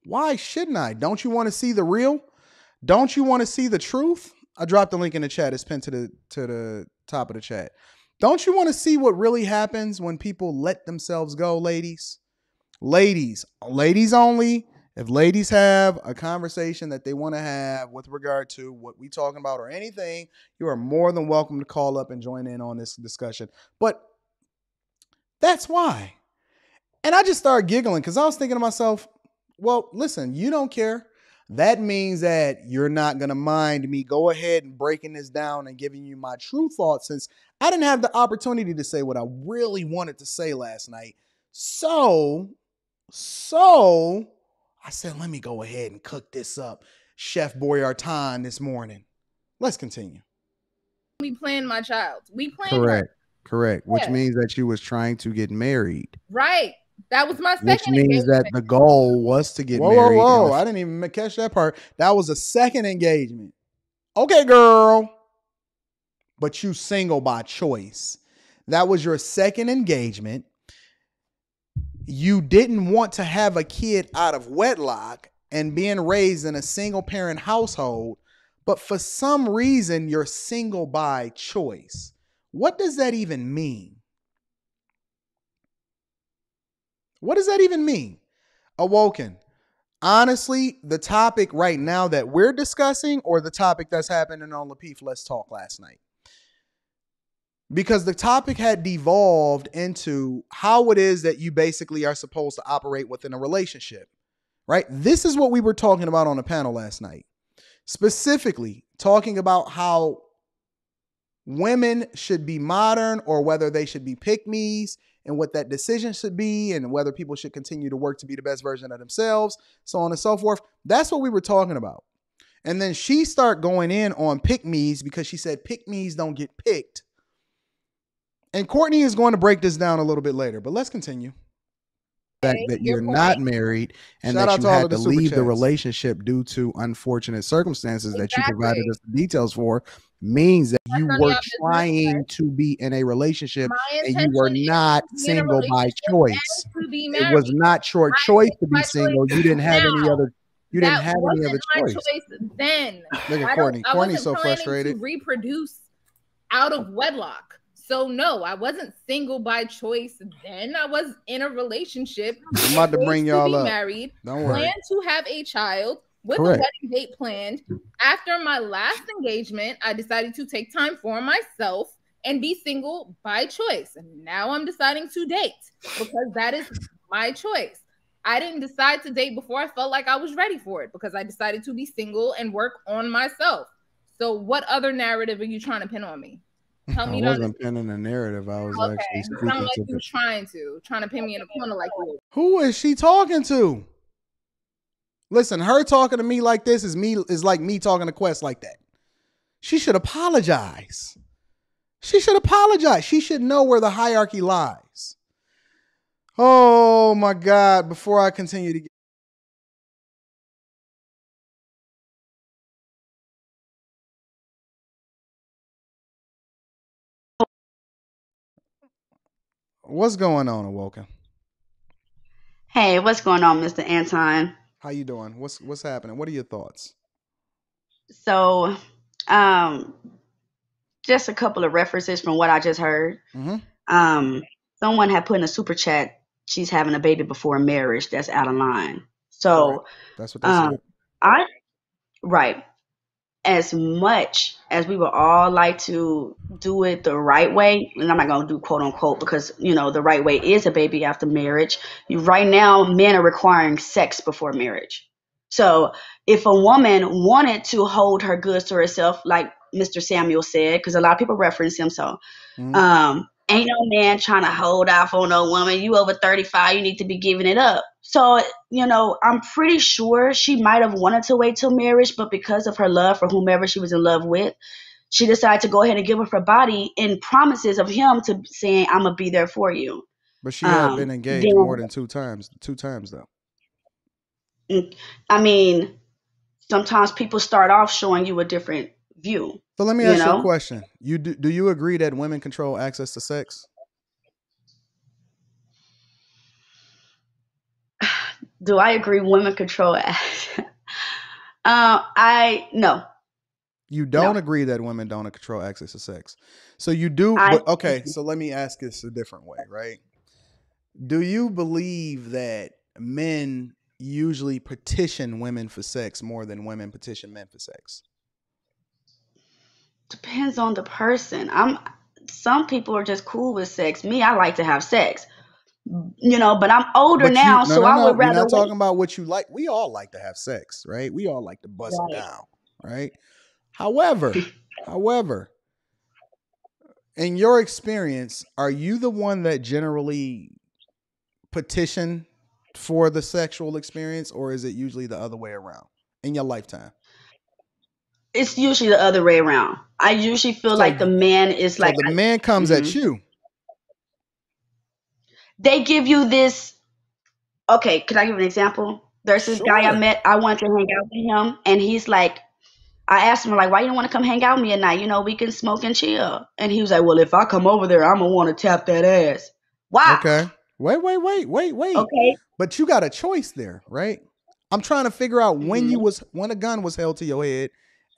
Why shouldn't I? Don't you want to see the real? Don't you want to see the truth? I dropped the link in the chat. It's pinned to the top of the chat. Don't you want to see what really happens when people let themselves go, ladies? Ladies only. If ladies have a conversation that they want to have with regard to what we talking about or anything, you are more than welcome to call up and join in on this discussion. But that's why. And I just started giggling because I was thinking to myself, well, listen, you don't care. That means that you're not going to mind me go ahead and breaking this down and giving you my true thoughts, since I didn't have the opportunity to say what I really wanted to say last night. So I said, let me go ahead and cook this up. Chef Boyardee this morning. Let's continue. We planned my child. We planned Correct. Which means that you was trying to get married. Right. That was my second Which means engagement. that the goal was to get married. Whoa. I didn't even catch that part. That was a second engagement. Okay, girl. But you single by choice. That was your second engagement. You didn't want to have a kid out of wedlock and being raised in a single parent household, but for some reason you're single by choice. What does that even mean? What does that even mean? Awoken. Honestly, the topic right now that we're discussing, or the topic that's happening on Lapeef Let's Talk last night? Because the topic had devolved into how it is that you basically are supposed to operate within a relationship, right? This is what we were talking about on the panel last night. Specifically, talking about how women should be modern or whether they should be pick-me's and what that decision should be and whether people should continue to work to be the best version of themselves, so on and so forth. That's what we were talking about. And then she started going in on pick-me's because she said pick-me's don't get picked. And Courtney is going to break this down a little bit later, but let's continue. That you're not married and that you had to leave the relationship due to unfortunate circumstances that you provided us the details for means that you were trying to be in a relationship and you were not single by choice. It was not your choice to be single. You didn't have any other. You didn't have any other choice. Then look at Courtney. Courtney's so frustrated. To reproduce out of wedlock. So no, I wasn't single by choice then. I was in a relationship. I'm about to bring y'all up. Married. Don't worry. Planned to have a child with a wedding date planned. After my last engagement, I decided to take time for myself and be single by choice. And now I'm deciding to date because that is my choice. I didn't decide to date before I felt like I was ready for it because I decided to be single and work on myself. So what other narrative are you trying to pin on me? Tell me I wasn't pinning a narrative. I was actually speaking like to you trying to pin me in a corner like you. Who is she talking to? Listen, her talking to me like this is like me talking to Quest like that. She should apologize. She should apologize. She should know where the hierarchy lies. Oh my God! Before I continue to get what's going on, Awoken? Hey, what's going on, Mr. Anton? How you doing? What's happening? What are your thoughts? So, just a couple of references from what I just heard. Mm-hmm. Someone had put in a super chat, she's having a baby before marriage. That's out of line. So, that's what they said. Right. As much as we would all like to do it the right way, and I'm not going to do quote unquote because, the right way is a baby after marriage. Right now, men are requiring sex before marriage. So if a woman wanted to hold her goods to herself, like Mr. Samuel said, because a lot of people reference him, so ain't no man trying to hold off on no woman. You over 35, you need to be giving it up. So, I'm pretty sure she might have wanted to wait till marriage, but because of her love for whomever she was in love with, she decided to go ahead and give up her body in promises of him to saying, I'm going to be there for you. But she had been engaged more than two times though. I mean, sometimes people start off showing you a different view. So let me ask you a question. Do you agree that women control access to sex? Do I agree women control access? No. You don't agree that women don't control access to sex. So you do, okay, so let me ask this a different way, right? Do you believe that men usually petition women for sex more than women petition men for sex? Depends on the person. Some people are just cool with sex. Me, I like to have sex. But I'm older now, so I would rather. We're not talking about what you like. We all like to have sex, right? We all like to bust it down, right? However, in your experience, are you the one that generally petition for the sexual experience, or is it usually the other way around in your lifetime? It's usually the other way around. I usually feel like the man is like the man comes at you. They give you this. Okay, could I give an example? There's this guy I met. I wanted to hang out with him, and he's like, I asked him, like, why you don't want to come hang out with me at night? We can smoke and chill. And he was like, well, if I come over there, I'm going to want to tap that ass. Wow. Okay. Wait. Okay. But you got a choice there, right? I'm trying to figure out when a gun was held to your head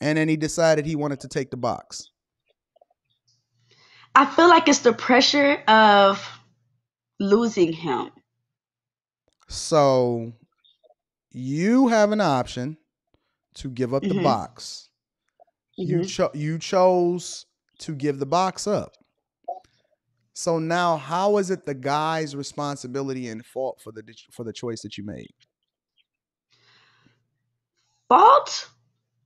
and then he decided he wanted to take the box. I feel like it's the pressure of losing him. So you have an option to give up the box. You chose to give the box up. So now, how is it the guy's responsibility and fault for the choice that you made? Fault?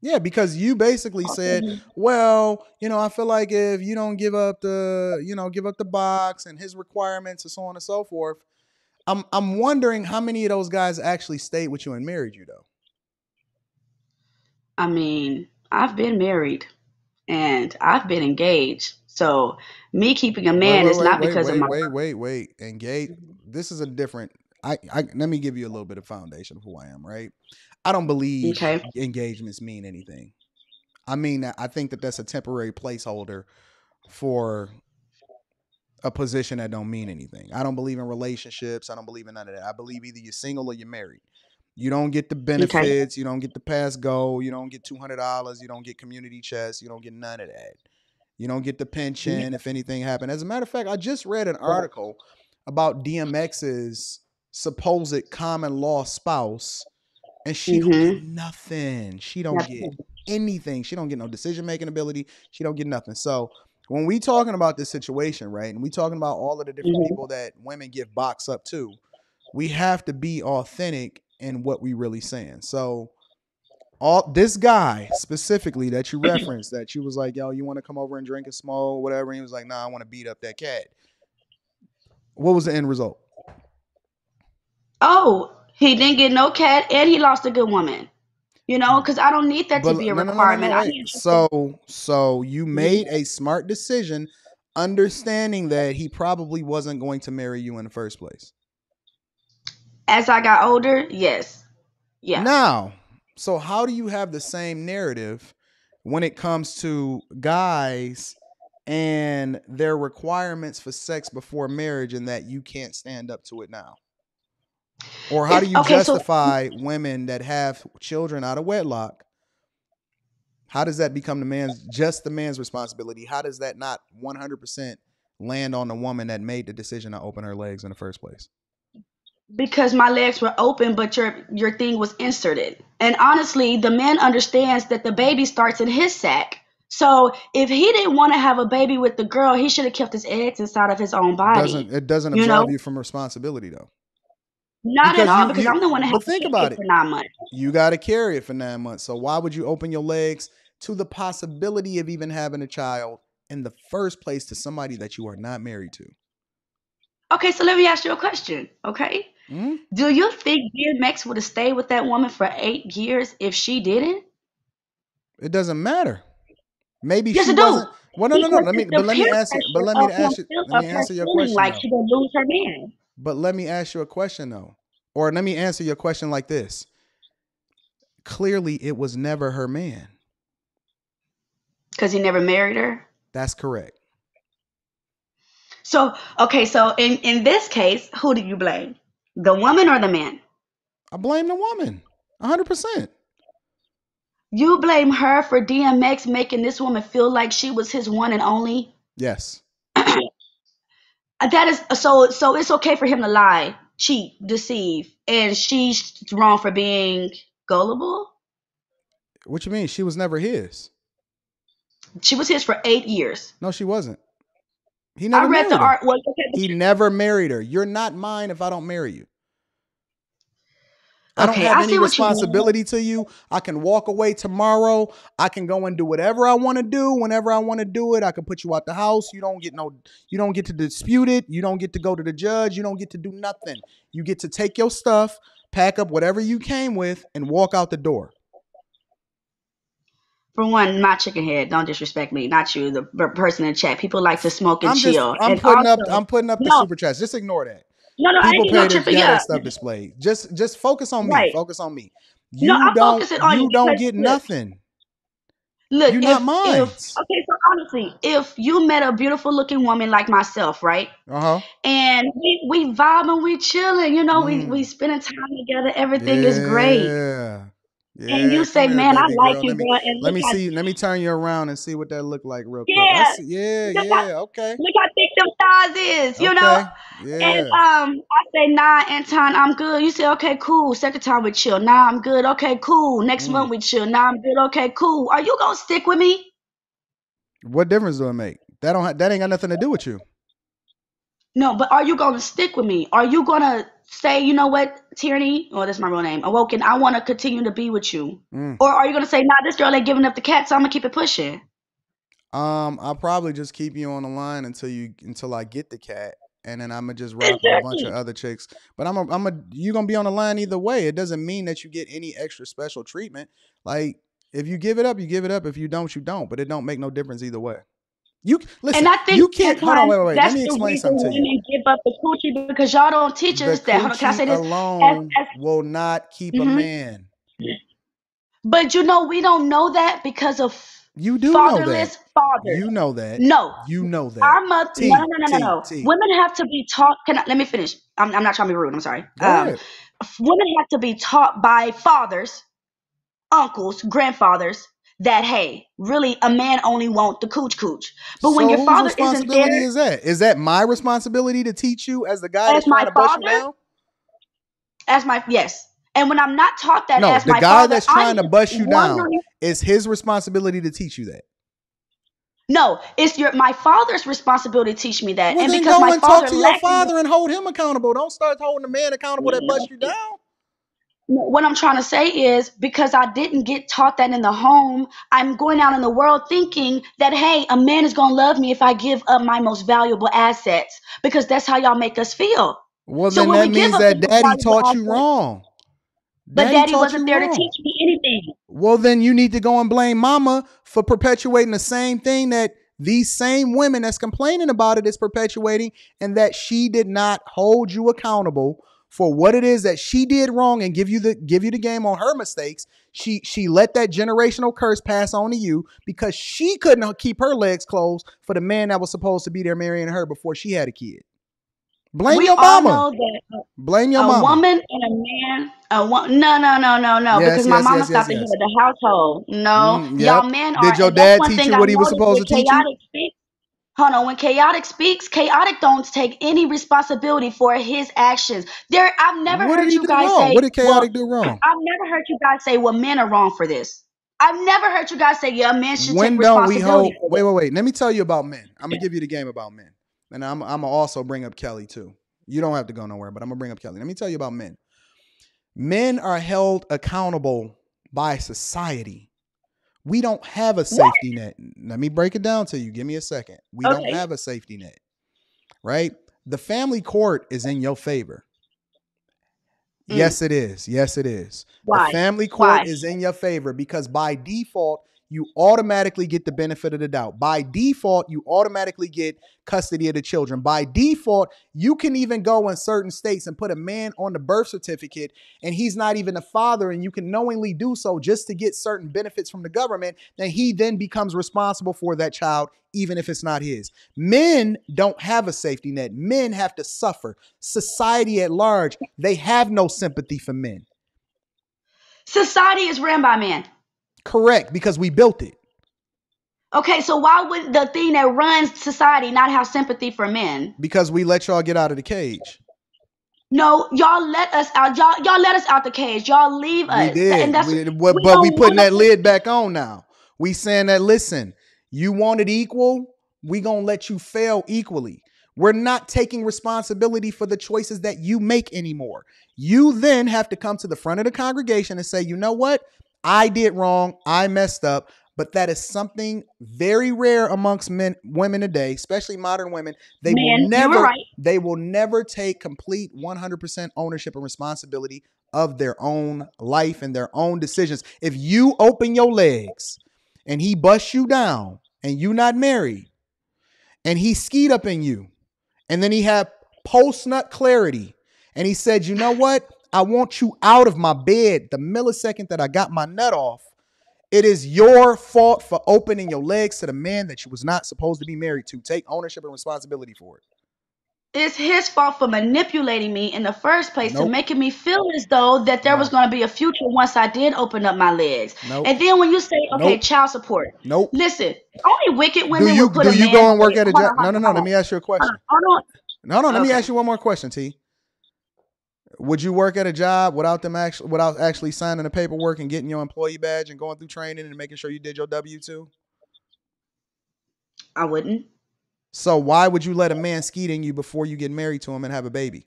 Yeah, because you basically said, well, I feel like if you don't give up the box and his requirements and so on and so forth. I'm wondering how many of those guys actually stayed with you and married you though. I mean, I've been married and I've been engaged. So me keeping a man is not because of my. Wait. Engaged. This is a different. Let me give you a little bit of foundation of who I am, right? I don't believe engagements mean anything. I mean, I think that's a temporary placeholder for a position that don't mean anything. I don't believe in relationships. I don't believe in none of that. I believe either you're single or you're married. You don't get the benefits. You don't get the pass go. You don't get $200. You don't get community chest. You don't get none of that. You don't get the pension if anything happened. As a matter of fact, I just read an article about DMX's supposed common law spouse, and she don't get nothing. She don't get anything. She don't get no decision-making ability. She don't get nothing. So when we talking about this situation, right, and we talking about all of the different people that women give box up to, we have to be authentic in what we really saying. So this guy specifically that you referenced, that you was like, yo, you want to come over and drink and smoke, whatever. And he was like, nah, I want to beat up that cat. What was the end result? Oh, he didn't get no cat and he lost a good woman. Because I don't need that to be a requirement. So you made a smart decision, understanding that he probably wasn't going to marry you in the first place. As I got older, yes. Yeah. Now, so how do you have the same narrative when it comes to guys and their requirements for sex before marriage, and that you can't stand up to it now? Or how do you justify women that have children out of wedlock? How does that become the man's responsibility? How does that not 100% land on the woman that made the decision to open her legs in the first place? Because my legs were open, but your thing was inserted. And honestly, the man understands that the baby starts in his sack. So if he didn't want to have a baby with the girl, he should have kept his eggs inside of his own body. It doesn't absolve you from responsibility though. Not at all, because I'm the one that has to think about it for 9 months. You got to carry it for 9 months. So why would you open your legs to the possibility of even having a child in the first place to somebody that you are not married to? Okay, so let me ask you a question. Okay, do you think DMX would have stayed with that woman for 8 years if she didn't? It doesn't matter. Maybe yes, she wasn't. Well, no. Let me answer your question. Like she gonna lose her man. But let me ask you a question though, or let me answer your question like this. Clearly, it was never her man. Because he never married her. That's correct. So okay, so in this case, who do you blame? The woman or the man? I blame the woman, 100%. You blame her for DMX making this woman feel like she was his one and only? Yes. That is so it's okay for him to lie, cheat, deceive, and she's wrong for being gullible? What you mean? She was never his. She was his for 8 years. No, she wasn't. He never married her. He never married her. You're not mine if I don't marry you. I don't have any responsibility to you. I can walk away tomorrow. I can go and do whatever I want to do whenever I want to do it. I can put you out the house. You don't get to dispute it. You don't get to go to the judge. You don't get to do nothing. You get to take your stuff, pack up whatever you came with, and walk out the door. For one, not chicken head. Don't disrespect me. Not you, the person in chat. People like to smoke and chill. I'm putting up the super chats. Just ignore that. No, people pay to have that stuff displayed. Just focus on me. Right. Focus on me. You don't get nothing. Look, you're not mine. Okay, so honestly, if you met a beautiful looking woman like myself, right? And we vibing, we chilling, we spending time together, everything is great. Yeah, and you say, "Man, I like you, girl." And let me see. Let me turn you around and see what that look like real quick. Okay. Look how thick them thighs is, you know. Yeah. And I say, "Nah, Anton, I'm good." You say, "Okay, cool." Second time we chill. "Nah, I'm good." "Okay, cool." Next month we chill. "Nah, I'm good." "Okay, cool." Are you gonna stick with me? What difference do it make? That ain't got nothing to do with you. No, but are you gonna stick with me? Are you gonna say, "You know what, Tierney," that's my real name, Awoken, "I want to continue to be with you"? Or are you gonna say, "Nah, this girl ain't giving up the cat, so I'm gonna keep it pushing"? I'll probably just keep you on the line until I get the cat, and then I'm gonna just rock with a bunch of other chicks. But you're gonna be on the line either way. It doesn't mean that you get any extra special treatment. Like, if you give it up, you give it up. If you don't, you don't. But it don't make no difference either way. You listen. And I think you can't. Hold on, wait. Let me explain something to you. Women give up the coochie because y'all don't teach us that. Hold on, can I say this? Alone will not keep a man. But we don't know that because of you do fatherless fathers. You know that. No, you know that. Our mother. No. Women have to be taught. Let me finish. I'm not trying to be rude. I'm sorry. Women have to be taught by fathers, uncles, grandfathers, that, hey, really a man only want the cooch. But when your father isn't there, is that? Is that my responsibility to teach you as the guy that's trying to bust you down? Yes. And when I'm not taught that as the my father, guy that's trying to bust you down, it's his responsibility to teach you that. No, it's my father's responsibility to teach me that. Well, and then because go my and father talk to your father and hold him accountable. Don't start holding the man accountable that bust you down. What I'm trying to say is, because I didn't get taught that in the home, I'm going out in the world thinking that, hey, a man is going to love me if I give up my most valuable assets, because that's how y'all make us feel. Well, so then that means that daddy taught you wrong. But daddy wasn't there to teach me anything. Well, then you need to go and blame mama for perpetuating the same thing that these same women that's complaining about it is perpetuating, and that she did not hold you accountable for what it is that she did wrong and give you the game on her mistakes. She let that generational curse pass on to you because she couldn't keep her legs closed for the man that was supposed to be there marrying her before she had a kid. Blame your mama. Blame your mama. A woman and a man. No. Yes, because my mama stopped the head of the household. No, y'all men are. Did your dad teach you what he was supposed to teach you? Hold on, when Chaotic speaks, Chaotic don't take any responsibility for his actions. I've never heard you guys say. What did Chaotic do wrong? I've never heard you guys say, "Well, men are wrong for this." I've never heard you guys say, yeah, men should When take don't we responsibility. hold? Wait. Let me tell you about men. I'm gonna give you the game about men, and I'm gonna also bring up Kelly too. You don't have to go nowhere, but I'm gonna bring up Kelly. Let me tell you about men. Men are held accountable by society. We don't have a safety net. Let me break it down to you. Give me a second. We don't have a safety net, right? The family court is in your favor. Yes, it is. Yes, it is. Why? The family court is in your favor because by default, you automatically get the benefit of the doubt. By default, you automatically get custody of the children. By default, you can even go in certain states and put a man on the birth certificate and he's not even a father, and you can knowingly do so just to get certain benefits from the government. And he then becomes responsible for that child, even if it's not his. Men don't have a safety net. Men have to suffer. Society at large, they have no sympathy for men. Society is ran by men. Correct, because we built it. Okay, so why would the thing that runs society not have sympathy for men? Because we let y'all get out of the cage. No, y'all let us out. Y'all let us out the cage. Y'all leave us. We did. And but we putting that lid back on now. We saying that, listen, you want it equal, we gonna let you fail equally. We're not taking responsibility for the choices that you make anymore. You then have to come to the front of the congregation and say, you know what? I did wrong. I messed up. But that is something very rare amongst women today, especially modern women. They will never take complete 100% ownership and responsibility of their own life and their own decisions. If you open your legs and he busts you down and you not married and he skied up in you and then he had post-nut clarity and he said, you know what? I want you out of my bed the millisecond that I got my nut off. It is your fault for opening your legs to the man that you was not supposed to be married to. Take ownership and responsibility for it. It's his fault for manipulating me in the first place to making me feel as though that there was going to be a future once I did open up my legs. And then when you say, okay, child support. Listen, only wicked women will put a man. Do you go and work at a job? No. Let me ask you a question. No. Let me ask you one more question, T. Would you work at a job without actually signing the paperwork and getting your employee badge and going through training and making sure you did your W-2? I wouldn't. So why would you let a man skeet in you before you get married to him and have a baby?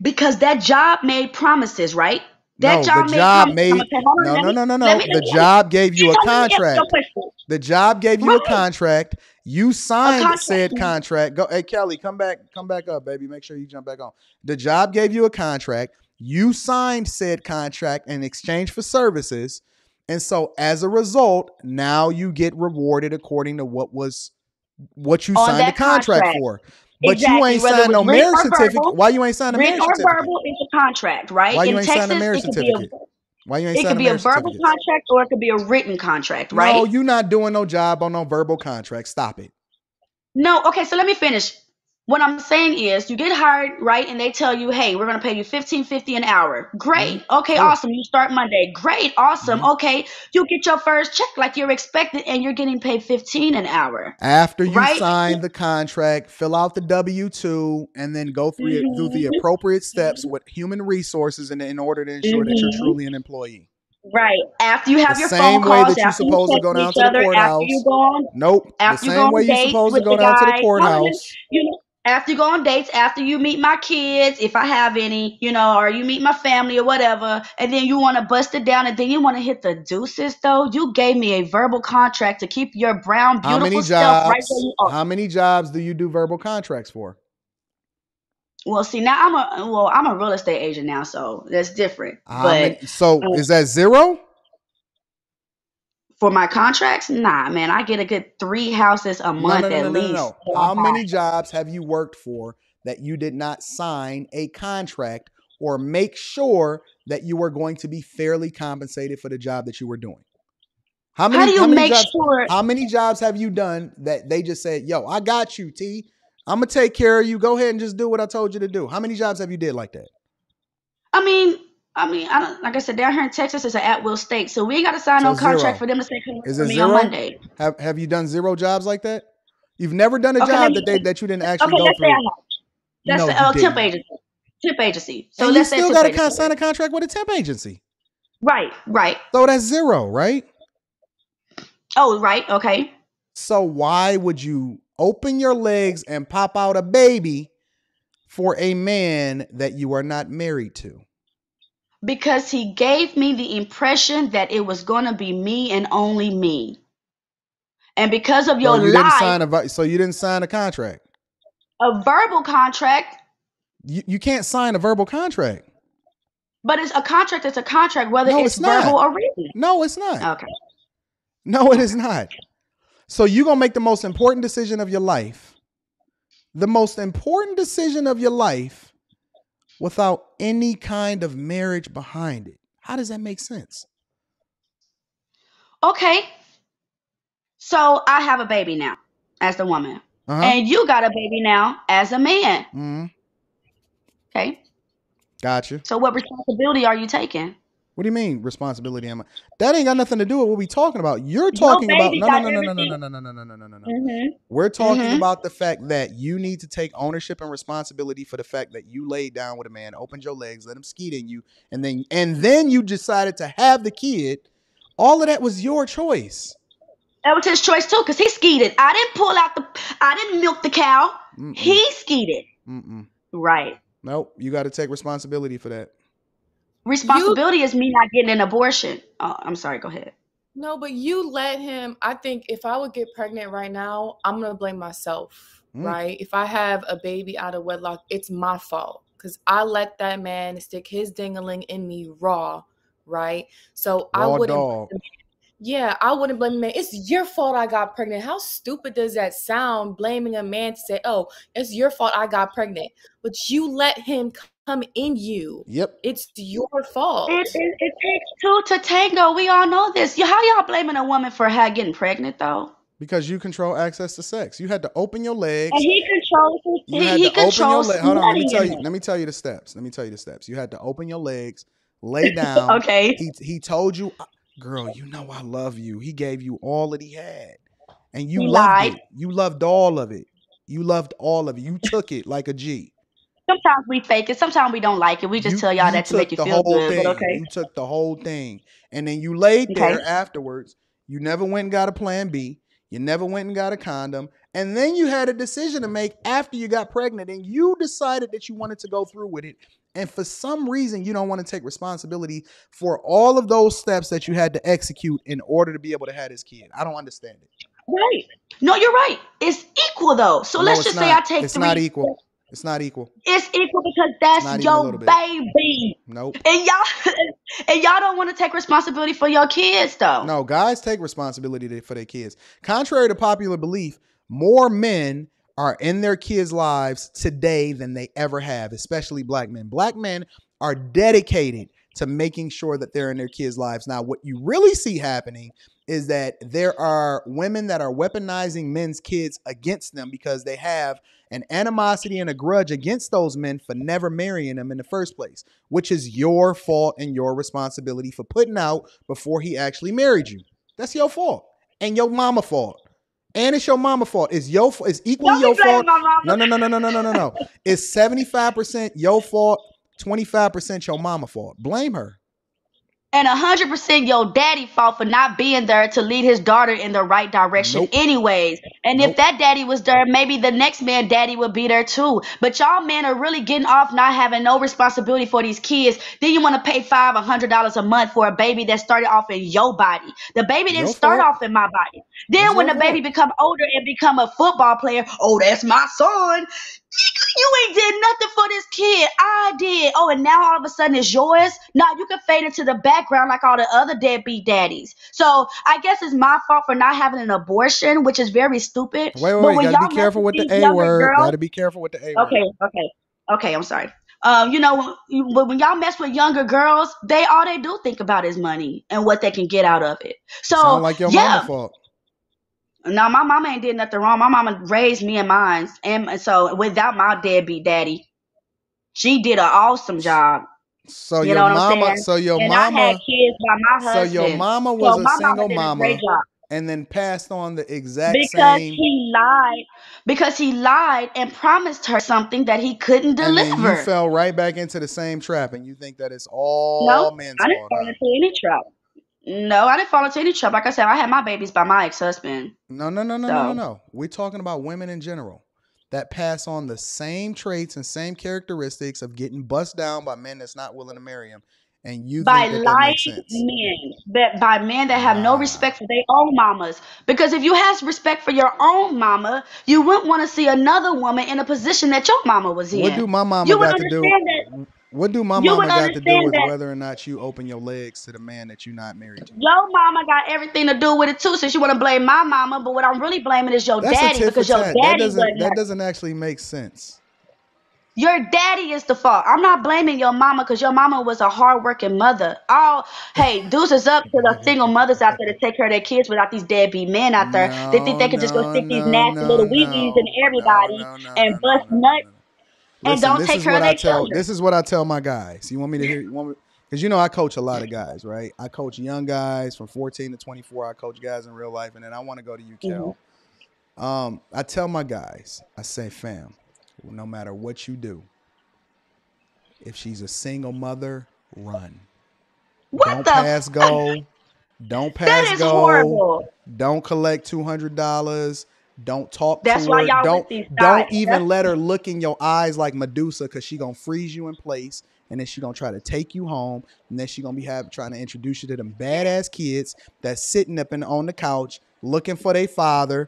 Because that job made promises, right? The job gave you a contract. The job gave you a contract. You signed said contract. Go, hey Kelly, come back up, baby. Make sure you jump back on. The job gave you a contract. You signed said contract in exchange for services, and so as a result, now you get rewarded according to what you signed the contract for. But you ain't signed no marriage certificate. Why you ain't signed a marriage certificate? Verbal is a contract, right? Why you ain't signed a marriage certificate? Why you ain't signed a marriage certificate? It could be a verbal contract or it could be a written contract, right? No, you're not doing no job on no verbal contract. Stop it. No, okay, so let me finish. What I'm saying is you get hired, right? And they tell you, hey, we're going to pay you $15.50 an hour. Great. Okay, awesome. You start Monday. Great. Awesome. Okay. You get your first check like you're expected and you're getting paid $15 an hour. After you sign the contract, fill out the W-2 and then go through the appropriate steps with human resources in order to ensure that you're truly an employee. Right. After you have your phone calls, that you're supposed to go down to the courthouse. The same way you're supposed to go down to the courthouse. After you go on dates, after you meet my kids, if I have any, or you meet my family or whatever, and then you want to bust it down and then you want to hit the deuces, though. You gave me a verbal contract to keep your brown, beautiful self right where you are. How many jobs do you do verbal contracts for? Well, see, now I'm a real estate agent now, so that's different. Is that zero? For my contracts? Nah, man, I get a good 3 houses a month at least. No. How many jobs have you worked for that you did not sign a contract or make sure that you were going to be fairly compensated for the job that you were doing? How many jobs have you done that they just said, yo, I got you, T. I'm going to take care of you. Go ahead and just do what I told you to do. How many jobs have you did like that? I mean, I don't, like I said, down here in Texas, it's an at-will state, so we ain't got to sign no contract for them to say come to me on Monday. Have you done 0 jobs like that? You've never done a job that you didn't actually go through. That's a temp agency. Temp agency. So and you still got to sign a contract with a temp agency. Right. So that's 0, right? Oh, right. Okay. So why would you open your legs and pop out a baby for a man that you are not married to? Because he gave me the impression that it was going to be me and only me. And because of your lie, so you didn't sign a contract. A verbal contract. You can't sign a verbal contract. But it's a contract. It's a contract, whether it's verbal or written. No, it's not. Okay. No, it is not. So you're going to make the most important decision of your life. The most important decision of your life without any kind of marriage behind it. How does that make sense? Okay. So I have a baby now as the woman. And you got a baby now as a man. Mm-hmm. Okay. Gotcha. So what responsibility are you taking? What do you mean responsibility? That ain't got nothing to do with what we talking about. You're talking about no. We're talking about the fact that you need to take ownership and responsibility for the fact that you laid down with a man, opened your legs, let him skeet in you, and then you decided to have the kid. All of that was your choice. That was his choice too, because he skeeted. I didn't milk the cow. Mm-mm. He skeeted. Mm-mm. Right. Nope. You got to take responsibility for that. Responsibility is me not getting an abortion. Oh, I'm sorry. Go ahead. No, but you let him. I think if I would get pregnant right now, I'm going to blame myself, right? If I have a baby out of wedlock, it's my fault because I let that man stick his ding-a-ling in me raw, right? So raw I wouldn't. Dog. Yeah, I wouldn't blame a man. It's your fault I got pregnant. How stupid does that sound, blaming a man to say, oh, it's your fault I got pregnant. But you let him come in you. Yep. It's your fault. It takes two to tango. We all know this. How y'all blaming a woman for getting pregnant, though? Because you control access to sex. You had to open your legs. And he controls. He controls. Hold on. Let me tell you the steps. You had to open your legs, lay down. Okay. He told you, girl, you know I love you. He gave you all that he had. And you loved it. You loved all of it. You took it like a G. Sometimes we fake it. Sometimes we don't like it. We just tell y'all that to make you feel good. But okay. You took the whole thing. And then you laid there afterwards. You never went and got a plan B. You never went and got a condom. And then you had a decision to make after you got pregnant. And you decided that you wanted to go through with it. And for some reason, you don't want to take responsibility for all of those steps that you had to execute in order to be able to have this kid. I don't understand it. Right. No, you're right. It's equal, though. So let's just say I take It's not equal. It's not equal. It's equal because that's your baby. Nope. And y'all don't want to take responsibility for your kids, though. No, guys take responsibility for their kids. Contrary to popular belief, more men are in their kids' lives today than they ever have, especially black men. Black men are dedicated to making sure that they're in their kids' lives. Now, what you really see happening is that there are women that are weaponizing men's kids against them because they have an animosity and a grudge against those men for never marrying them in the first place, which is your fault and your responsibility for putting out before he actually married you. That's your fault and your mama fault. And it's your mama fault. It's equally your fault. No. It's 75% your fault, 25% your mama fault. Blame her. And 100% your daddy fault for not being there to lead his daughter in the right direction anyways. And if that daddy was there, maybe the next man daddy would be there too. But y'all men are really getting off not having no responsibility for these kids. Then you want to pay $500, $100 a month for a baby that started off in your body. The baby didn't start off in my body. Then when the baby become older and become a football player, oh, that's my son. You ain't did nothing for this kid. I did. Oh, and now all of a sudden it's yours? Nah, you can fade into the background like all the other deadbeat daddies. So I guess it's my fault for not having an abortion, which is very stupid. Wait. You gotta be careful with the A word. Gotta be careful with the A word. Okay, I'm sorry. When y'all mess with younger girls, all they do think about is money and what they can get out of it. So sound like your mama's fault. No, my mama ain't did nothing wrong. My mama raised me and mine. And so without my deadbeat daddy, she did an awesome job. So you know what I'm saying? So your mama I had kids by my husband. So your mama was a single mama and then passed on the exact same. Because he lied and promised her something that he couldn't deliver. And then you fell right back into the same trap and you think that it's all men's fault. I didn't fall into any trap. No, I didn't fall into any trouble. Like I said, I had my babies by my ex-husband. No. We're talking about women in general that pass on the same traits and same characteristics of getting bust down by men that's not willing to marry them. And you By think that makes lying sense? men, by men that have no respect for their own mamas. Because if you have respect for your own mama, you wouldn't want to see another woman in a position that your mama was in. What do my mama You would got to do? understand that. What do my You would mama got to do understand with that whether or not you open your legs to the man that you're not married to? your mama got everything to do with it too. Since you want to blame my mama, but what I'm really blaming is your That's a daddy tit for because your tat. daddy wasn't. That doesn't actually make sense. Your daddy is the fault. I'm not blaming your mama because your mama was a hardworking mother. Hey, deuces up to the single mothers out there to take care of their kids without these deadbeat men out there. They think they could just go stick these nasty little weebies in everybody and bust nuts and Listen, don't take care of their children. This is what I tell my guys. You want me to hear? Because I coach a lot of guys, right? I coach young guys from 14 to 24. I coach guys in real life, and then I want to go to you, Kel. I tell my guys, I say, fam, no matter what you do, if she's a single mother, run. Don't pass go. Don't pass that is go. Horrible. Don't collect $200. Don't talk That's to why her. y'all with these Don't even let her look in your eyes like Medusa, because she gonna freeze you in place, and then she gonna try to take you home, and then she gonna be trying to introduce you to them badass kids that's sitting up on the couch looking for their father,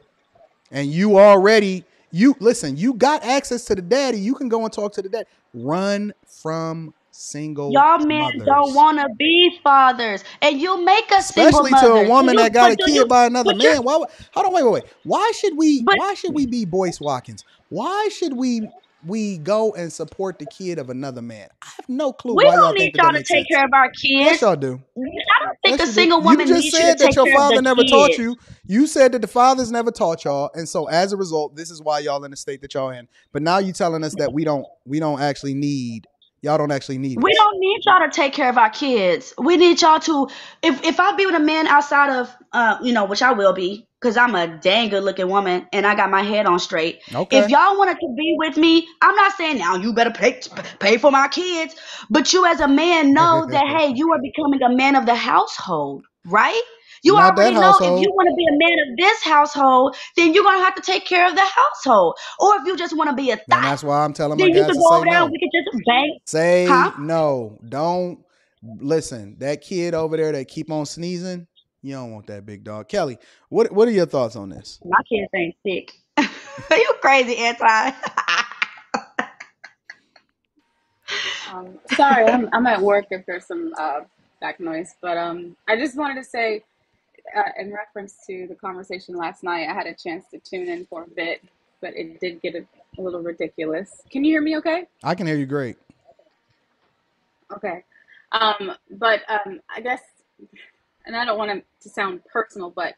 and you got access to the daddy. You can go and talk to the dad. Run from single y'all men mothers. don't want to be fathers, and you make us especially single mothers. To a woman that got a kid by another man. Hold on, wait. Why should we be Boyce Watkins? Why should we go and support the kid of another man? I have no clue why y'all think that makes sense. We don't need y'all to take care of our kids. Yes, y'all do. I don't think a single woman needs you to take care of the kids. You just said that your father never taught you. You said that the fathers never taught y'all, and so as a result, this is why y'all in the state that y'all in. But now you telling us that we don't actually need. Y'all don't actually need us. We don't need y'all to take care of our kids. We need y'all to, if I be with a man outside of, which I will be, because I'm a dang good looking woman and I got my head on straight. Okay. If y'all wanted to be with me, I'm not saying now you better pay for my kids, but you as a man know that, hey, you are becoming a man of the household, right? You not already know if you want to be a man of this household, then you're going to have to take care of the household. Or if you just want to be a thot, and that's why I'm telling my guys to say no. We can just bang. Say no. Don't listen. That kid over there that keep on sneezing, you don't want that big dog. Kelly, what are your thoughts on this? My kids ain't sick. Are you crazy, Anton? Sorry, I'm at work if there's some back noise, but I just wanted to say, in reference to the conversation last night, I had a chance to tune in for a bit, but it did get a little ridiculous. Can you hear me okay? I can hear you great. Okay. But I guess, and I don't want it to sound personal, but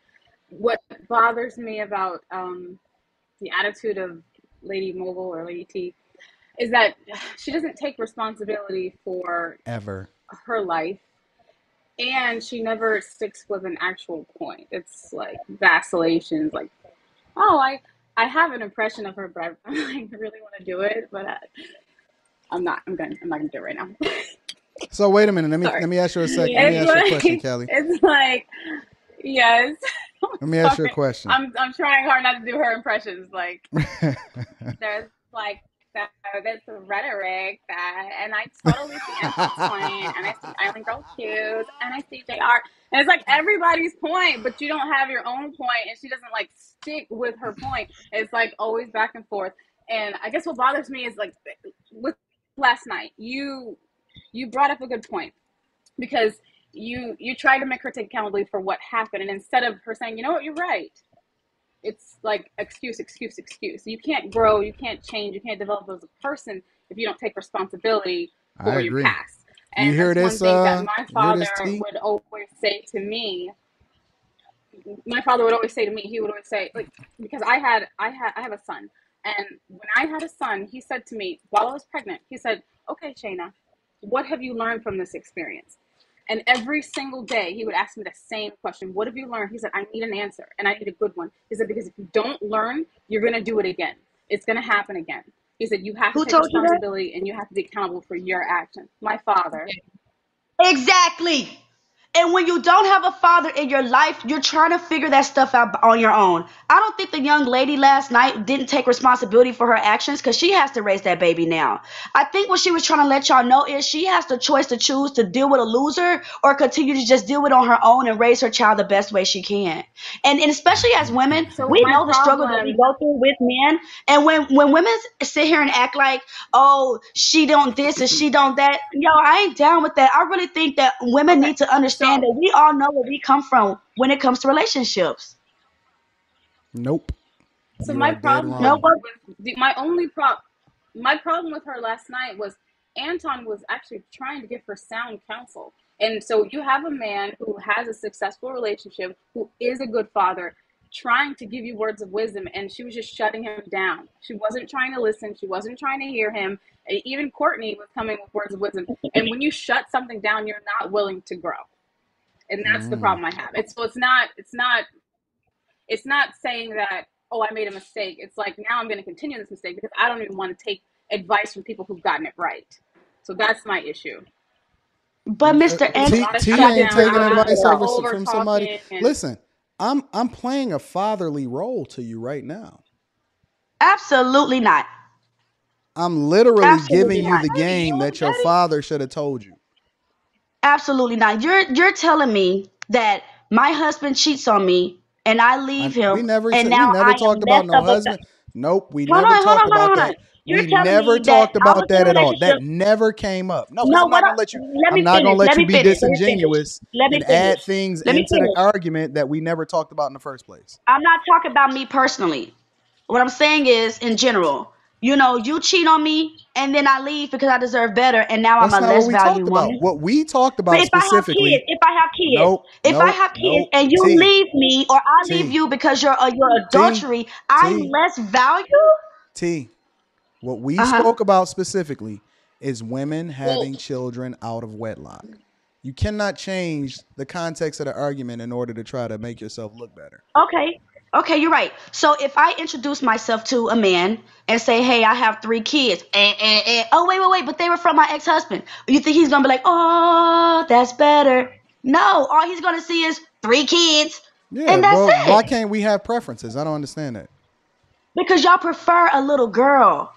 what bothers me about the attitude of Lady Mogul or Lady T is that she doesn't take responsibility for her life. And she never sticks with an actual point. It's like vacillations, like, oh, I have an impression of her, but I really want to do it, but I'm not gonna do it right now. So wait a minute. Let me ask you a second. Let me ask you a question, Kelly. It's like, yes. Let me ask you a question. I'm trying hard not to do her impressions. Like, there's like. That's rhetoric and I totally see Anton's point, and I see Island Girl Q's, and I see JR, and it's like everybody's point, but you don't have your own point, and she doesn't like stick with her point. It's like always back and forth. And I guess what bothers me is like with last night, you brought up a good point, because you tried to make her take accountability for what happened, and instead of her saying, you know what, you're right, it's like excuse. You can't grow, you can't change, you can't develop as a person if you don't take responsibility for your past. And you hear that's this? One thing that my father would always say to me. My father would always say to me, he would always say, like, because I have a son, and when I had a son, he said to me while I was pregnant, he said, "Okay, Shayna, what have you learned from this experience?" And every single day he would ask me the same question. What have you learned? He said, I need an answer, and I need a good one. He said, because if you don't learn, you're going to do it again. It's going to happen again. He said, you have to take responsibility and you have to be accountable for your actions. My father. Exactly. And when you don't have a father in your life, you're trying to figure that stuff out on your own. I don't think the young lady last night didn't take responsibility for her actions because she has to raise that baby now. I think what she was trying to let y'all know is she has the choice to choose to deal with a loser or continue to just deal with it on her own and raise her child the best way she can. And especially as women, So we my know the struggle that we problem, go through with men. And when women sit here and act like, oh, she don't this and she don't that, yo, I ain't down with that. I really think that women okay, need to understand so that we all know where we come from when it comes to relationships. Nope. so You my are dead problem No, wrong. with my problem with her last night was Anton was actually trying to give her sound counsel. And so you have a man who has a successful relationship, who is a good father, trying to give you words of wisdom, and she was just shutting him down. She wasn't trying to listen. She wasn't trying to hear him. Even Courtney was coming with words of wisdom. And when you shut something down, you're not willing to grow. And that's the problem I have. It's not saying that, oh, I made a mistake. It's like, now I'm going to continue this mistake because I don't even want to take advice from people who've gotten it right. So that's my issue. but Mr. There's a Anton, lot of T ain't shutdown, taking a lot advice of over over from somebody. talking, and Listen, I'm playing a fatherly role to you right now. absolutely not. I'm literally Absolutely giving you not. the game that your father should have told you. Absolutely not. You're telling me that my husband cheats on me and I leave We him never and we now never I am talked less about no of a husband. Nope, we hold never on, hold talked on, hold on, about hold on. that. You're We telling never me that talked I was about in a that at all. relationship. That never came up. No, because No, I'm not what gonna let you. let I'm me not gonna finish. let Let you me be finish. Let me finish. disingenuous Let me and finish. add things Let me into the finish. argument that we never talked about in the first place. I'm not talking about me personally. What I'm saying is in general. You know, you cheat on me and then I leave because I deserve better and now I'm That's a not what less we valued talked about. woman. What we talked But about if I have specifically. kids, if I have kids, Nope, if I nope, have kids nope. and you T, leave me or I leave T, you because you're T, adultery, I'm T, less valued? T. What we Uh-huh. spoke about specifically is women well, having children out of wedlock. You cannot change the context of the argument in order to try to make yourself look better. Okay. Okay, you're right. So if I introduce myself to a man and say, hey, I have 3 kids, oh, wait, but they were from my ex-husband. You think he's going to be like, oh, that's better? No, all he's going to see is 3 kids, Yeah, and that's well, why it. can't we have preferences? I don't understand that. Because y'all prefer a little girl.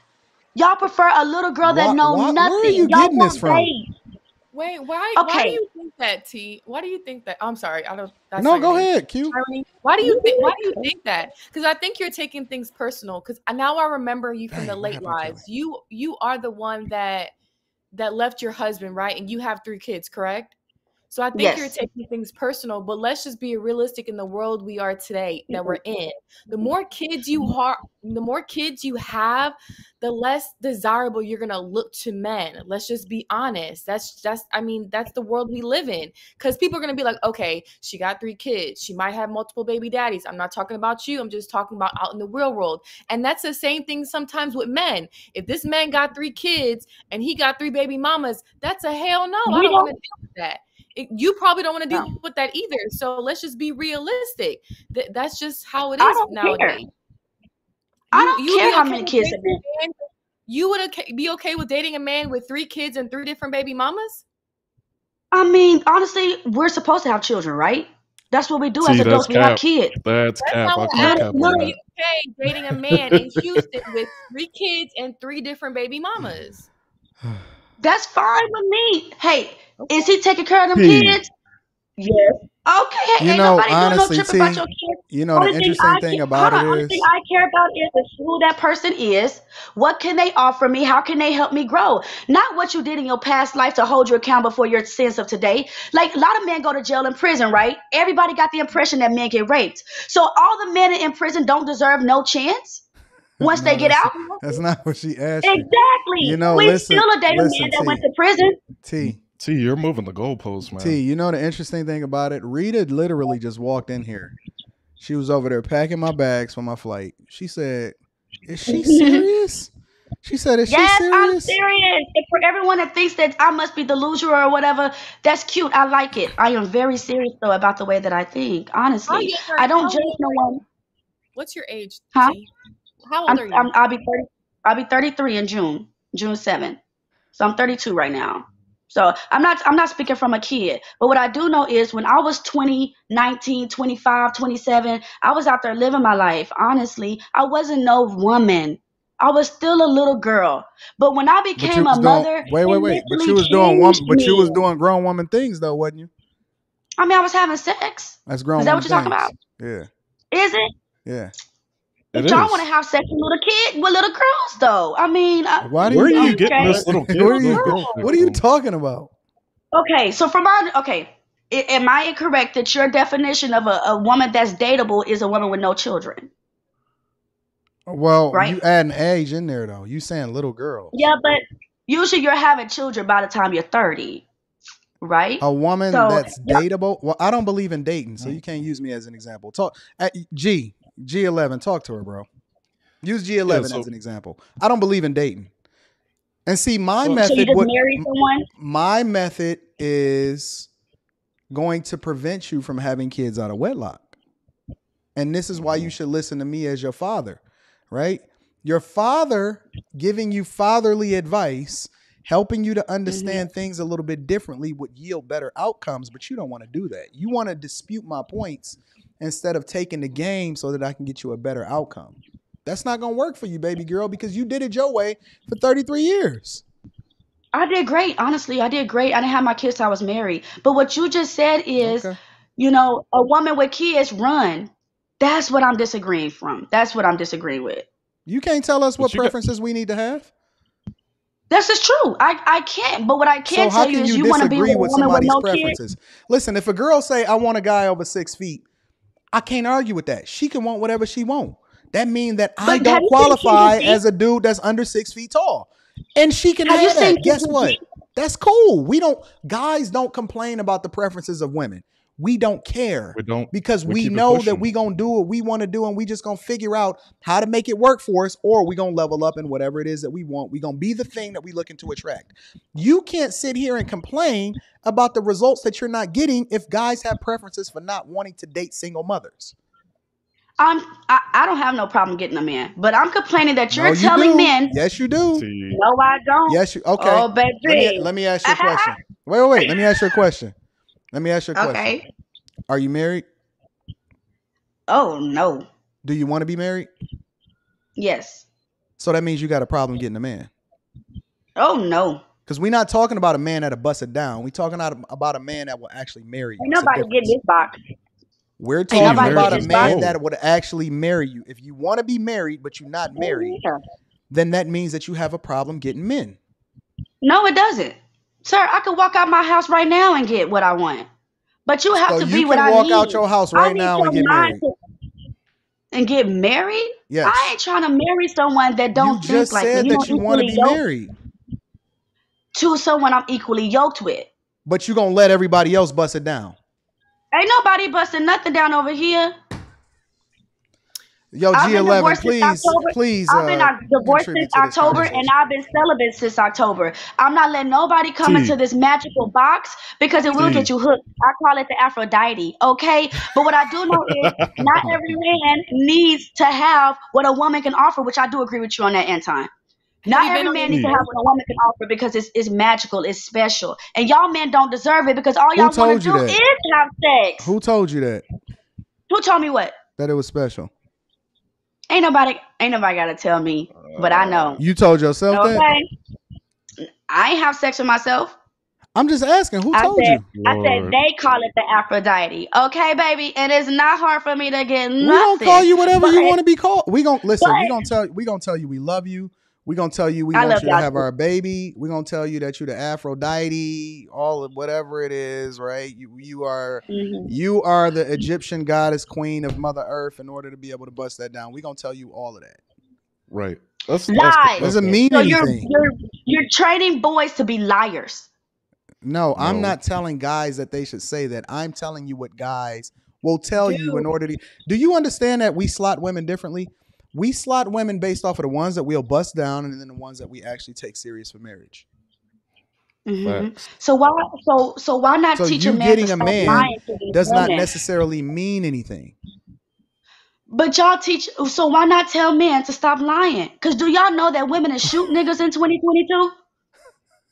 Y'all prefer a little girl that know Where are nothing. you Y'all getting this want from? babes. Wait, why do Okay. you think that, T? Why do you think that? I'm sorry, I don't. That's No, not your go name. ahead, Q. Irony. Why do you think that? Because I think you're taking things personal. Because now I remember you from the Dang, what late happened to lives. Kelly? You are the one that left your husband, right? And you have 3 kids, correct? So I think you're Yes. taking things personal, but let's just be realistic in the world we are today that we're in. The more kids you have, the less desirable you're gonna look to men. Let's just be honest. That's the world we live in. Because people are gonna be like, okay, she got 3 kids. She might have multiple baby daddies. I'm not talking about you. I'm just talking about out in the real world. And that's the same thing sometimes with men. If this man got 3 kids and he got 3 baby mamas, that's a hell no. I We don't want to don't deal with that. You probably don't want to no. deal with that either. So let's just be realistic. That's just how it I is don't care. nowadays. I You don't would care be how okay many with kids dating a man. a man? You would be okay with dating a man with 3 kids and 3 different baby mamas? I mean, honestly, we're supposed to have children, right? That's what we do as See, that's adults. We have cap. kids. That's That's cap. not I what call I Little, asked. cap Would on you little, be okay dating a man in Houston with 3 kids and 3 different baby mamas? that's fine with me. Hey, Okay. is he taking care of them T. kids? Yes. Okay. Hey, You ain't know, nobody doing no honestly, trip about your T, kids. you know the interesting thing about it Only thing is, I care about is who that person is. What can they offer me? How can they help me grow? Not what you did in your past life to hold you accountable for your sins of today. Like a lot of men go to jail and prison, right? Everybody got the impression that men get raped. So all the men in prison don't deserve no chance once they no, get out? that's not what she asked you. You Exactly. know, We still a date a man listen, that went T, to prison. T, T, you're moving the goalposts, man. T. You know the interesting thing about it? Rita literally just walked in here. She was over there packing my bags for my flight. She said, "Is she serious?" She said, "Is she Yes, I'm serious?" serious. And for everyone that thinks that I must be delusional or whatever, that's cute. I like it. I am very serious though about the way that I think. Honestly, I don't judge no one. What's your age, Huh? T? How old are you? I'll be 30. I'll be 33 in June 7th. So I'm 32 right now. So I'm not speaking from a kid. But what I do know is when I was 20, 19, 25, 27, I was out there living my life. Honestly, I wasn't no woman. I was still a little girl. But when I became a mother, wait. But you was doing grown woman things though, wasn't you? I mean, I was having sex. That's grown. Is that what you're talking about? Yeah. Is it? Yeah. But y'all want to have sex with little girls, though. I mean, why do you getting this little kid? What are you talking about? Okay, so am I incorrect that your definition of a woman that's dateable is a woman with no children? Well, right? You add an age in there though. You saying little girls? Yeah, but usually you're having children by the time you're 30. Right? A woman that's dateable. Well, I don't believe in dating, so you can't use me as an example. Talk G11. Talk to her, bro. Use G11 as an example. I don't believe in dating. And see, my method. So you just marry someone? My method is going to prevent you from having kids out of wedlock. And this is why you should listen to me as your father, right? Your father giving you fatherly advice, helping you to understand things a little bit differently would yield better outcomes, but you don't want to do that. You want to dispute my points instead of taking the game so that I can get you a better outcome. That's not going to work for you, baby girl, because you did it your way for 33 years. I did great. Honestly, I did great. I didn't have my kids till I was married. But what you just said is, a woman with kids run. That's what I'm disagreeing from. That's what I'm disagreeing with. You can't tell us what preferences we need to have. This is true. I can't. But what I can tell you is you want to be with a woman with no preferences. Listen, if a girl say, I want a guy over 6 feet, I can't argue with that. She can want whatever she wants. That means that I don't qualify as a dude that's under 6 feet tall. And she can have that. Guess what? That's cool. Guys don't complain about the preferences of women. We don't care. Because we know that we going to do what we want to do and we just going to figure out how to make it work for us, or we going to level up in whatever it is that we want. We going to be the thing that we looking to attract. You can't sit here and complain about the results that you're not getting if guys have preferences for not wanting to date single mothers. I don't have no problem getting a man, but I'm complaining that you're telling men. Yes, you do. No, I don't. Yes, you. Okay. Oh, baby. Let me ask you a question. Wait. Let me ask you a question. Okay. Are you married? Oh, no. Do you want to be married? Yes. So that means you got a problem getting a man. Oh, no. Because we're not talking about a man that'll bust it down. We're talking about a man that will actually marry you. Ain't nobody getting this box. We're talking about a man that would actually marry you. If you want to be married, but you're not married, then that means that you have a problem getting men. No, it doesn't. Sir, I could walk out my house right now and get what I want. But you have to be what I need. You can walk out your house right now and get married. And get married? Yes. I ain't trying to marry someone that don't think like me. You just said that you want to be married. To someone I'm equally yoked with. But you're going to let everybody else bust it down. Ain't nobody busting nothing down over here. Yo, G11, please. I've been divorced since October, and I've been celibate since October. I'm not letting nobody come into this magical box because it will get you hooked. I call it the Aphrodite, okay? But what I do know is not every man needs to have what a woman can offer, which I do agree with you on that, Anton. Not every man needs to have what a woman can offer because it's magical, it's special. And y'all men don't deserve it because all y'all want to do is have sex. Who told you that? Who told me what? That it was special. Ain't nobody gotta tell me, but I know. You told yourself that? I ain't have sex with myself. I'm just asking, who told you? I said they call it the Aphrodite. Okay, baby, and it's not hard for me to get nothing. We gonna call you whatever you want to be called. We gonna tell you we love you. We're going to tell you we want you to have our baby. We're going to tell you that you're the Aphrodite, all of whatever it is, right? You are the Egyptian goddess queen of Mother Earth in order to be able to bust that down. We're going to tell you all of that. Right. Lies. Doesn't mean anything. You're training boys to be liars. No, I'm not telling guys that they should say that. I'm telling you what guys will tell you in order to. Do you understand that we slot women differently? We slot women based off of the ones that we'll bust down and then the ones that we actually take serious for marriage. Mm-hmm. So why not teach a man to stop lying to these does women? Not necessarily mean anything. But y'all teach, so why not tell men to stop lying? Because do y'all know that women are shooting niggas in 2022?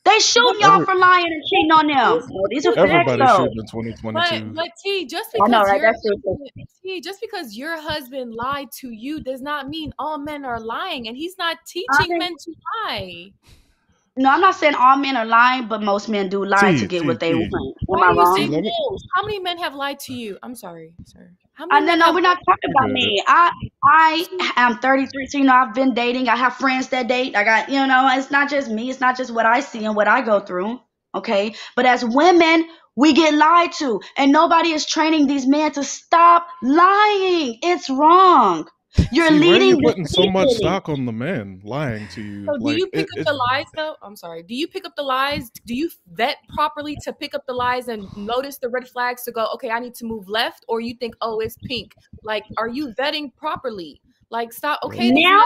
They shooting y'all for lying and cheating on them. No, these are facts, Everybody's though. shooting in 2022. But T, just I know, because right? your That's true. T, just because your husband lied to you does not mean all men are lying, and he's not teaching men to lie. No, I'm not saying all men are lying, but most men do lie to get what they want. Am I wrong? How many men have lied to you? I'm sorry, sir. How No, many no, we're not talking about me. I am 33, so I've been dating. I have friends that date. I got, it's not just me. It's not just what I see and what I go through. Okay, but as women, we get lied to, and nobody is training these men to stop lying. It's wrong. You're See, leading. why are you putting so much stock on the men lying to you? So do you pick up the lies though? I'm sorry. Do you pick up the lies? Do you vet properly to pick up the lies and notice the red flags to go, okay, I need to move left, or you think, oh, it's pink? Like, are you vetting properly? Like, stop. Okay, now,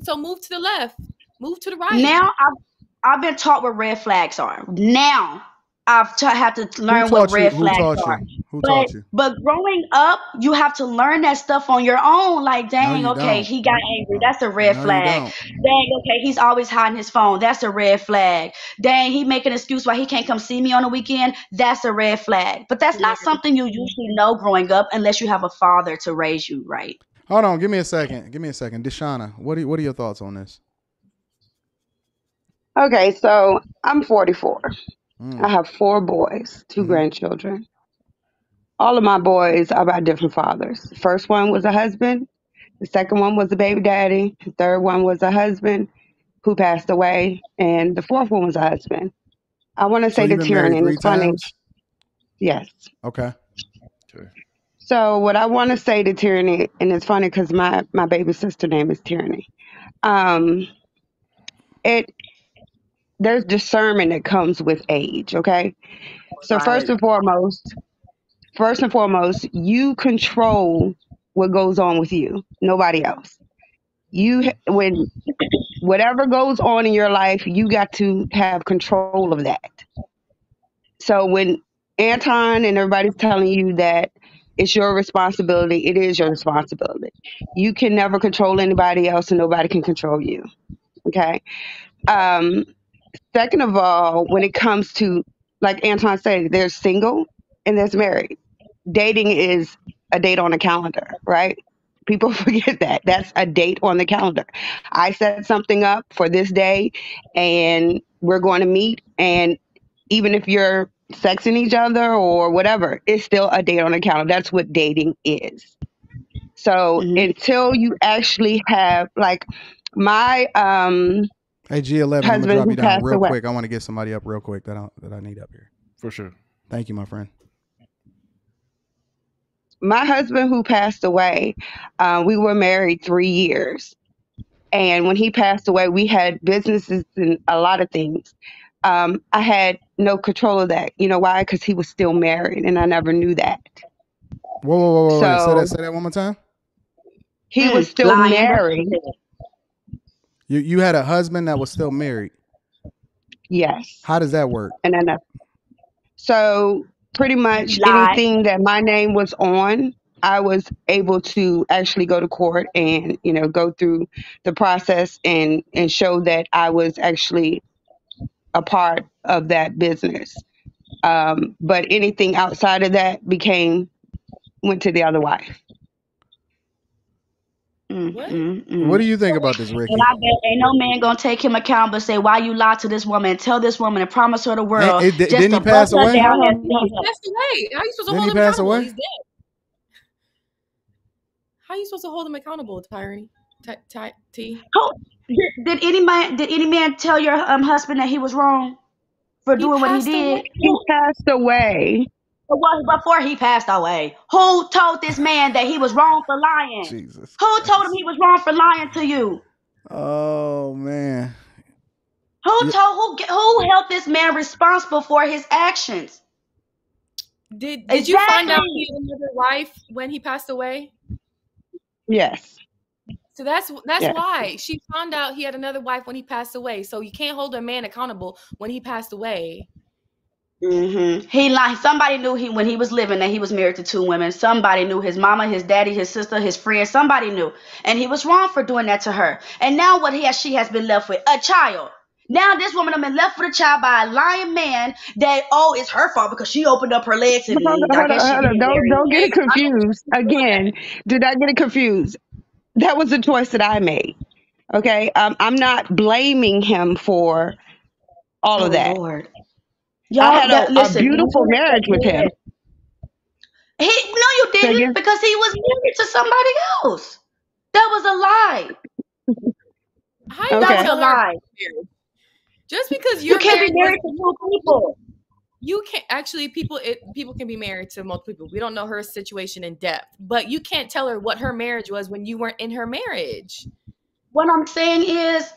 so move to the left, move to the right. Now I've been taught what red flags are. Now I've had to learn what red flags are. Who taught you? But growing up, you have to learn that stuff on your own. Like, dang, okay, he got angry. That's a red flag. Dang, okay, he's always hiding his phone. That's a red flag. Dang, he make an excuse why he can't come see me on the weekend. That's a red flag. But that's not something you usually know growing up unless you have a father to raise you right. Hold on, give me a second. Deshauna, what are your thoughts on this? Okay, so I'm 44. I have 4 boys, 2 grandchildren. All of my boys are by different fathers. The first one was a husband. The second one was a baby daddy. The third one was a husband who passed away. And the fourth one was a husband. I want to say to Tyranny, and it's funny. Yes. Okay. So what I want to say to Tyranny, and it's funny because my baby sister name is Tyranny. There's discernment that comes with age, okay? So first and foremost, you control what goes on with you, nobody else. When whatever goes on in your life, you got to have control of that. So when Anton and everybody's telling you that it's your responsibility, it is your responsibility. You can never control anybody else, and nobody can control you, okay? Second of all, when it comes to, like Anton said, there's single and there's married. Dating is a date on a calendar, right? People forget that. That's a date on the calendar. I set something up for this day and we're going to meet. And even if you're sexing each other or whatever, it's still a date on the calendar. That's what dating is. So until you actually have, like, my hey, G11, I'm gonna drop you down real quick. I want to get somebody up real quick that I need up here. For sure. Thank you, my friend. My husband who passed away, we were married 3 years. And when he passed away, we had businesses and a lot of things. I had no control of that. You know why? Because he was still married, and I never knew that. Whoa. So, say that one more time. He was still married. You had a husband that was still married? Yes. How does that work? And then, so pretty much anything that my name was on, I was able to actually go to court and, go through the process and show that I was actually a part of that business. But anything outside of that went to the other wife. What do you think about this, Ricky? And I bet ain't no man gonna take him account but say why you lied to this woman and tell this woman and promise her the world. Didn't he pass away? He passed away. How are you supposed to hold him accountable? He's dead. How are you supposed to hold him accountable, Tyranny? T. Did any man tell your husband that he was wrong for doing what he did? He passed away. Before he passed away, who told this man that he was wrong for lying? Jesus. Who told him he was wrong for lying to you? Oh man. Who held this man responsible for his actions? Did you find out he had another wife when he passed away? Yes. So that's why she found out he had another wife when he passed away. So you can't hold a man accountable when he passed away. He lied. Somebody knew when he was living that he was married to 2 women. Somebody knew, his mama, his daddy, his sister, his friend. Somebody knew, and he was wrong for doing that to her. And now she has been left with a child. Now this woman has been left with a child by a lying man that, oh, it's her fault because she opened up her legs and Hold I on, guess she hold on. didn't marry Don't get it him. confused. Again, do not get it confused. That was a choice that I made. Okay, I'm not blaming him for all of that. Lord. I Y'all, had a listen, beautiful marriage with him. No, you didn't, because he was married to somebody else. That was a lie. How you That Okay. was a lie. Just because You you're can't be married married to two people. You can't actually people can be married to multiple people. We don't know her situation in depth, but you can't tell her what her marriage was when you weren't in her marriage. What I'm saying is,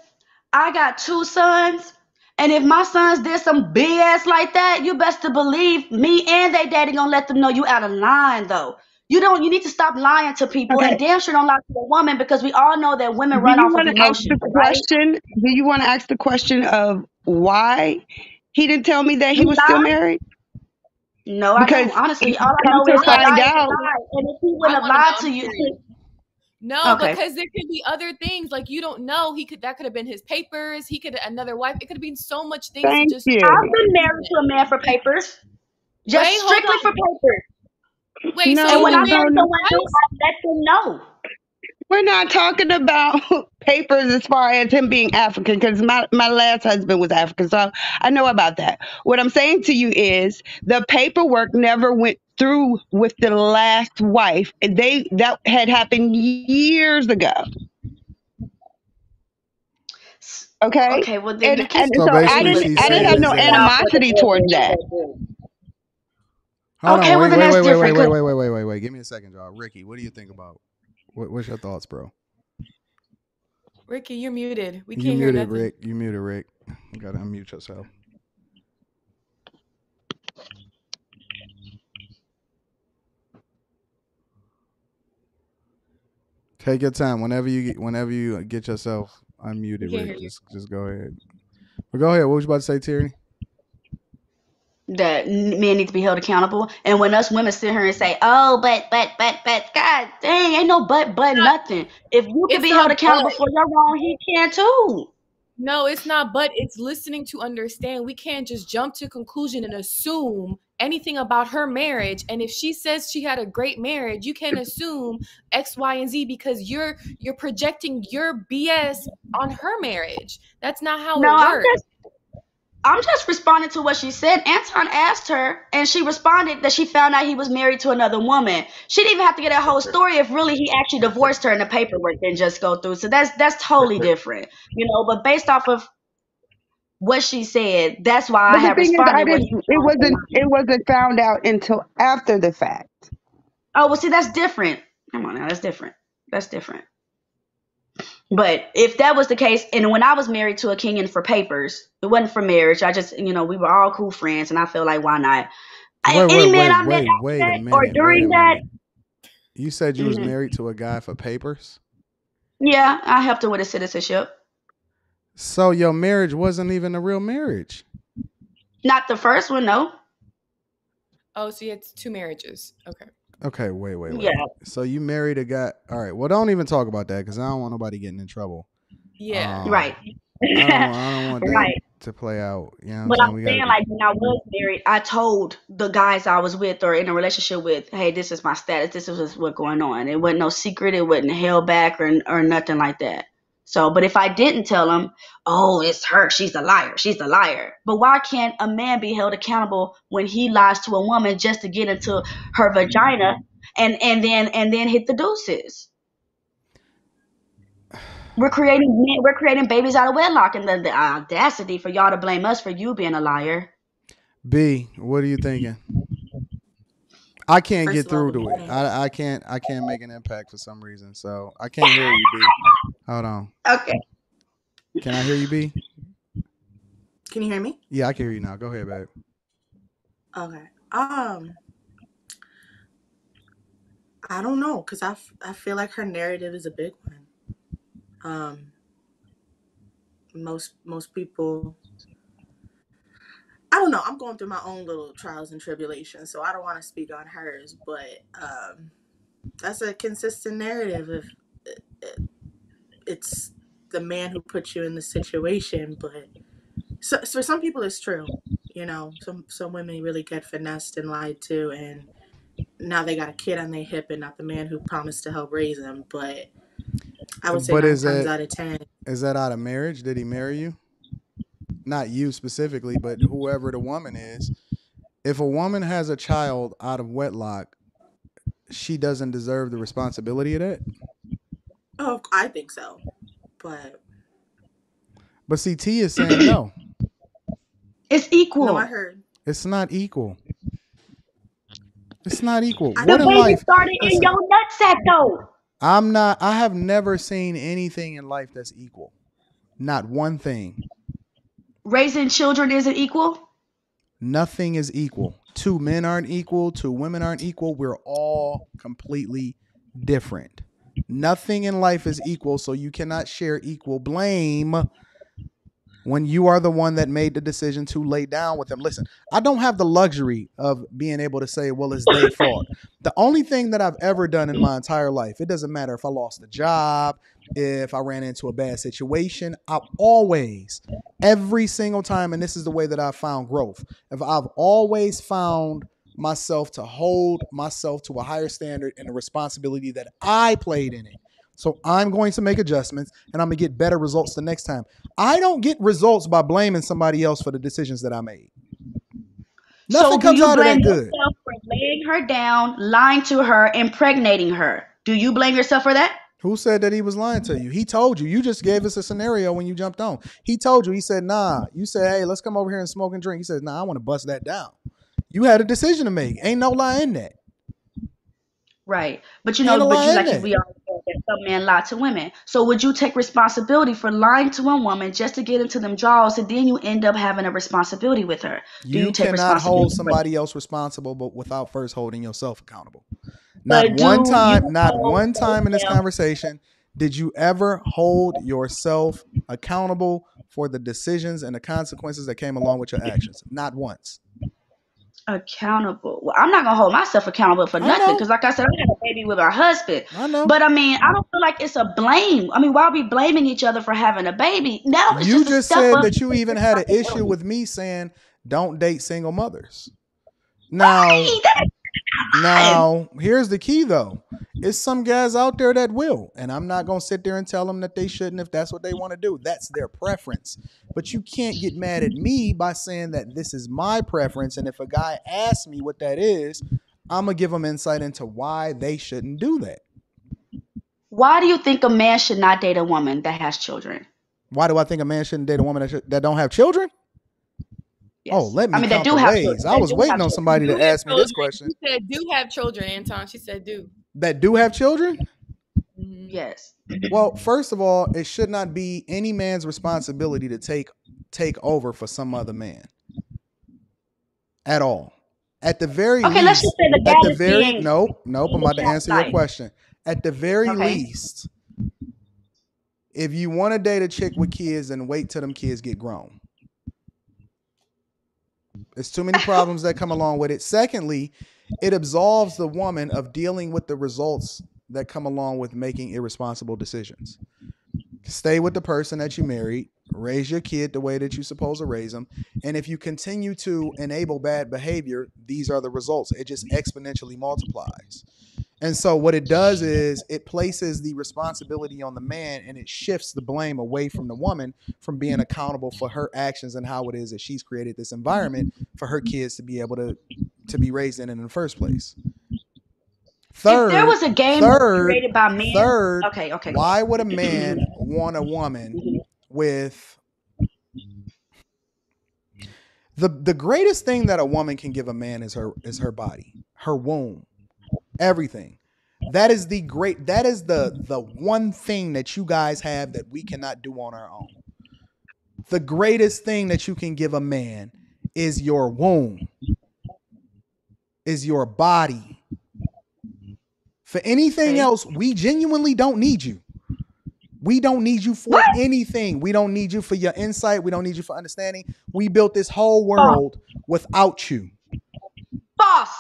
I got 2 sons, and if my sons did some BS like that, you best to believe me and they daddy gonna let them know you out of line though. You need to stop lying to people, Okay. and damn sure don't lie to a woman, because we all know that women Do run you off of want to ask emotions, the right? question? Do you want to ask the question of why he didn't tell me that he He was still lied? married? No, I Because don't. Honestly, all I come know to is a find lie is a out, lie. And if he wouldn't I have want to know. lied I'm to you, curious. No, okay. because there could be other things, like you don't know. That could have been his papers. He could have another wife. It could have been so much things thank to just. you. I've been married to a man for papers, just Wait, hold strictly on. for papers. Wait, so No, And when you I been married marry someone new, twice? I let them know. We're not talking about papers as far as him being African, because my last husband was African, so I know about that. What I'm saying to you is the paperwork never went through with the last wife. That had happened years ago. Okay, Okay, well then you keep and So so I basically, didn't she's I didn't have saying no is that. animosity towards that. Hold Okay, on, well then that's different. wait. Give me a second, y'all. Ricky, what do you think about? What's your thoughts, bro? Ricky, you're muted. We You can't hear muted, nothing. Rick. You muted, Rick. You gotta unmute yourself. Take your time. Whenever you get yourself unmuted, Rick, just go ahead. But go ahead. What was you about to say, Tierney? That men need to be held accountable. And when us women sit here and say, oh, but, God dang, ain't no but nothing. If you can It's be not held accountable but. for your wrong, he can too. No, it's not, but it's listening to understand. We can't just jump to conclusion and assume anything about her marriage. And if she says she had a great marriage, you can't assume X, Y, and Z because you're projecting your BS on her marriage. That's not how No, it works. I'm just responding to what she said. Anton asked her, and she responded that she found out he was married to another woman. She didn't even have to get that whole story if really he actually divorced her and the paperwork didn't just go through. So that's totally different, But based off of what she said, that's why I But the had thing is, responded. it wasn't found out until after the fact. Oh, well, see, that's different. Come on now, that's different. That's different. But if that was the case, and when I was married to a Kenyan for papers, it wasn't for marriage. I just, we were all cool friends, and I feel like, why not? Any man I met after that or during that. You said you was married to a guy for papers? Yeah, I helped her with a citizenship. So your marriage wasn't even a real marriage? Not the first one, no. Oh, so you had 2 marriages. Okay. Okay, wait. Yeah. So you married a guy. All right. Well, don't even talk about that because I don't want nobody getting in trouble. Yeah. Right. I don't want that right. to play out. You know what I'm saying? Like when I was married, I told the guys I was with or in a relationship with, hey, this is my status. This is what's going on. It wasn't no secret. It wasn't held back or nothing like that. So, but if I didn't tell them, oh, it's her. She's a liar. She's a liar. But why can't a man be held accountable when he lies to a woman just to get into her vagina and then hit the deuces? We're creating babies out of wedlock, and the audacity for y'all to blame us for you being a liar. B, what are you thinking? I can't get through to it. I can't make an impact for some reason. So I can't hear you, B. Hold on. Okay. Can I hear you, B? Can you hear me? Yeah, I can hear you now. Go ahead, babe. Okay. I don't know, because I feel like her narrative is a big one. Most people, I don't know. I'm going through my own little trials and tribulations, so I don't want to speak on hers, but that's a consistent narrative of it's the man who put you in the situation, but So for some people, it's true. You know, some women really get finessed and lied to, and now they got a kid on their hip and not the man who promised to help raise them. But I would say But 9 times out of 10. Is that out of marriage? Did he marry you? Not you specifically, but whoever the woman is. If a woman has a child out of wedlock, she doesn't deserve the responsibility of that? Oh, I think so. But see, T is saying no. It's equal. No, I heard. It's not equal. It's not equal. The baby started in your nutsack, though. I have never seen anything in life that's equal. Not one thing. Raising children isn't equal? Nothing is equal. 2 men aren't equal. 2 women aren't equal. We're all completely different. Nothing in life is equal, so you cannot share equal blame when you are the one that made the decision to lay down with them. Listen, I don't have the luxury of being able to say, well, it's their fault. The only thing that I've ever done in my entire life, it doesn't matter if I lost a job, if I ran into a bad situation, I've always, every single time, and this is the way that I've found growth, if I've always found myself to hold myself to a higher standard and the responsibility that I played in it. So I'm going to make adjustments and I'm going to get better results the next time. I don't get results by blaming somebody else for the decisions that I made. Nothing comes out of that good. So do you blame yourself for laying her down, lying to her, impregnating her? Do you blame yourself for that? Who said that he was lying to you? He told you. You just gave us a scenario when you jumped on. He told you. He said, nah. You said, hey, let's come over here and smoke and drink. He said, nah, I want to bust that down. You had a decision to make. Ain't no lie in that. Right. But you know, we all know that some men lie to women. So would you take responsibility for lying to a woman just to get into them jaws, and then you end up having a responsibility with her? Do you take cannot hold somebody else responsible, but without first holding yourself accountable. Not one time in this conversation did you ever hold yourself accountable for the decisions and the consequences that came along with your actions. Not once. Accountable. Well, I'm not gonna hold myself accountable for nothing because, like I said, I had a baby with my husband. I know. But I mean, I don't feel like it's a blame. I mean, why are we blaming each other for having a baby? Now it's you just said that you even had an issue with me saying don't date single mothers. Now, here's the key though. It's some guys out there that will, and I'm not going to sit there and tell them that they shouldn't if that's what they want to do. That's their preference. But you can't get mad at me by saying that this is my preference, and if a guy asks me what that is, I'm going to give them insight into why they shouldn't do that. Why do you think a man should not date a woman that has children? Why do I think a man shouldn't date a woman that don't have children? Yes. Oh, let me count the ways. I was waiting on somebody to ask me this question. She said do have children, Anton. She said do. That do have children? Yes. Well, first of all, it should not be any man's responsibility to take over for some other man. At all. At the very least. Let's just say the dad is being Nope. I'm about to answer your question. At the very least, if you want to date a chick with kids, then wait till them kids get grown. There's too many problems that come along with it. Secondly, it absolves the woman of dealing with the results that come along with making irresponsible decisions. Stay with the person that you married, raise your kid the way that you're supposed to raise them. And if you continue to enable bad behavior, these are the results. It just exponentially multiplies. And so what it does is it places the responsibility on the man and it shifts the blame away from the woman from being accountable for her actions and how it is that she's created this environment for her kids to be able to be raised in the first place. Third, if there was a game created by men. Why would a man want a woman with the greatest thing that a woman can give a man is her body, her womb. Everything. That is the one thing that you guys have that we cannot do on our own. The greatest thing that you can give a man is your womb, is your body. For anything else, we genuinely don't need you. We don't need you for anything. We don't need you for your insight. We don't need you for understanding. We built this whole world without you. Boss.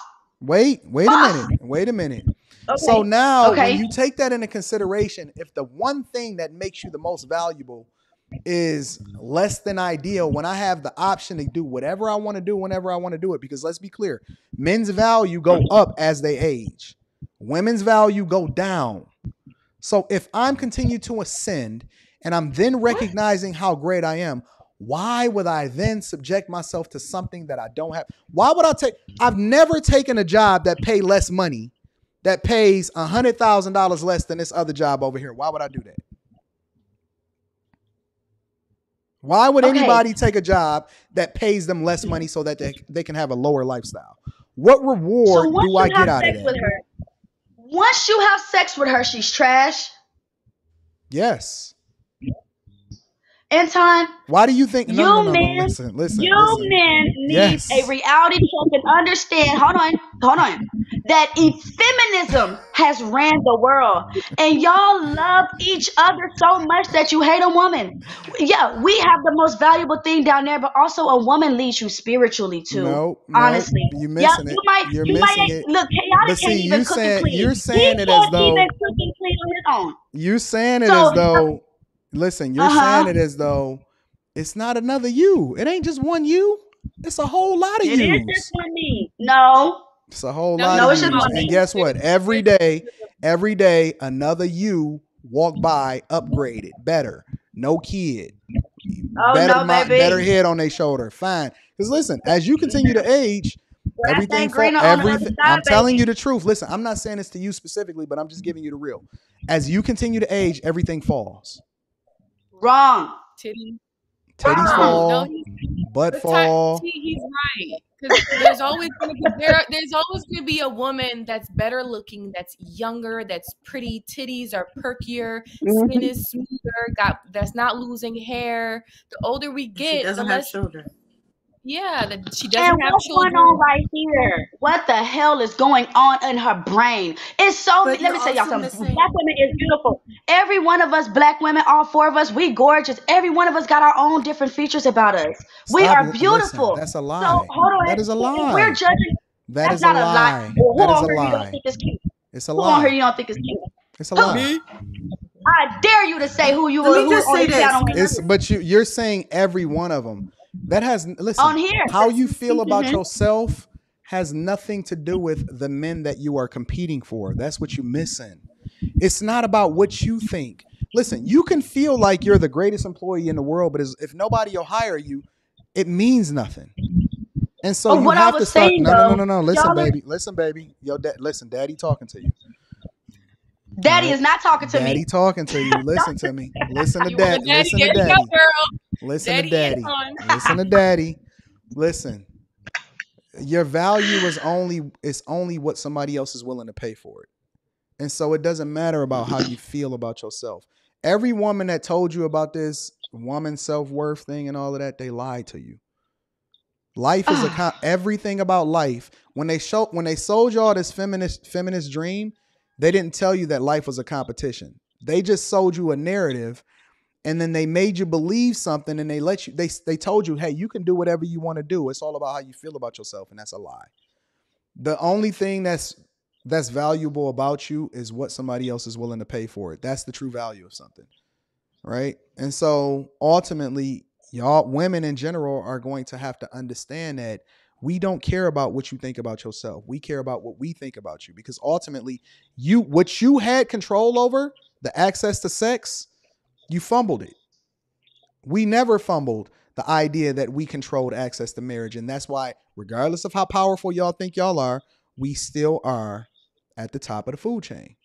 Wait a minute. Okay. So now when you take that into consideration, if the one thing that makes you the most valuable is less than ideal when I have the option to do whatever I want to do whenever I want to do it. Because let's be clear, men's value go up as they age. Women's value go down. So if I'm continue to ascend and I'm then recognizing how great I am, why would I then subject myself to something that I don't have? Why would I take? I've never taken a job that pay less money, that pays $100,000 less than this other job over here. Why would I do that? Why would anybody take a job that pays them less money so that they can have a lower lifestyle? What reward do I get out of that? Once you have sex with her, she's trash. Yes. Anton, why do you think? No. Listen. Men need a reality check and understand. Hold on. That feminism has ran the world, and y'all love each other so much that you hate a woman. Yeah, we have the most valuable thing down there, but also a woman leads you spiritually too. No, honestly, you're missing it. You're missing it. Look, Chaotic can't even cook and clean. You're saying it as though even cook and clean on his own. You're saying it as though. Listen, you're saying it as though it's not another you. It ain't just one you. It's a whole lot of yous. It is just one me. No. It's a whole lot of yous. And guess what? Every day, another you walk by, upgraded, better, no kid, better head on their shoulder. Fine. Because listen, as you continue to age, everything. I'm telling you the truth. Listen, I'm not saying this to you specifically, but I'm just giving you the real. As you continue to age, everything falls. Wrong. Titties fall, butt fall. He's right. Because there's always going to be a woman that's better looking, that's younger, that's pretty. Titties are perkier, skin is smoother, that's not losing hair. The older we get, the less children. Yeah, she doesn't have what's children. going on right here? What the hell is going on in her brain? It's so. Let me tell y'all something. Black women is beautiful. Every one of us, black women, all four of us, we gorgeous. Every one of us got our own different features about us. We are beautiful. Listen, that's a lie. So hold on. That is a lie. We're judging. That's not a lie. That is a lie. It's a lie. Who on here you don't think is cute? It's a lie. I dare you to say who you are. Just say this. But you're saying every one of them. That has listen. On here, how you feel about yourself has nothing to do with the men that you are competing for. That's what you're missing. It's not about what you think. Listen, you can feel like you're the greatest employee in the world, but if nobody will hire you, it means nothing. And so you have to start. No. Listen, baby. Listen, Daddy talking to you. Daddy is not talking to me. Daddy talking to you. Listen to me. Listen to Daddy. Listen to Daddy. Listen to Daddy. Listen to Daddy. Listen. Your value is only what somebody else is willing to pay for it. And so it doesn't matter about how you feel about yourself. Every woman that told you about this woman self-worth thing and all of that, they lied to you. Life is everything about life. When they sold y'all this feminist dream, they didn't tell you that life was a competition. They just sold you a narrative, and then they made you believe something, and they told you, hey, you can do whatever you want to do. It's all about how you feel about yourself, and that's a lie. The only thing that's valuable about you is what somebody else is willing to pay for it. That's the true value of something, right? And so ultimately, y'all women in general are going to have to understand that we don't care about what you think about yourself. We care about what we think about you, because ultimately what you had control over, the access to sex, you fumbled it. We never fumbled the idea that we controlled access to marriage. And that's why, regardless of how powerful y'all think y'all are, we still are at the top of the food chain.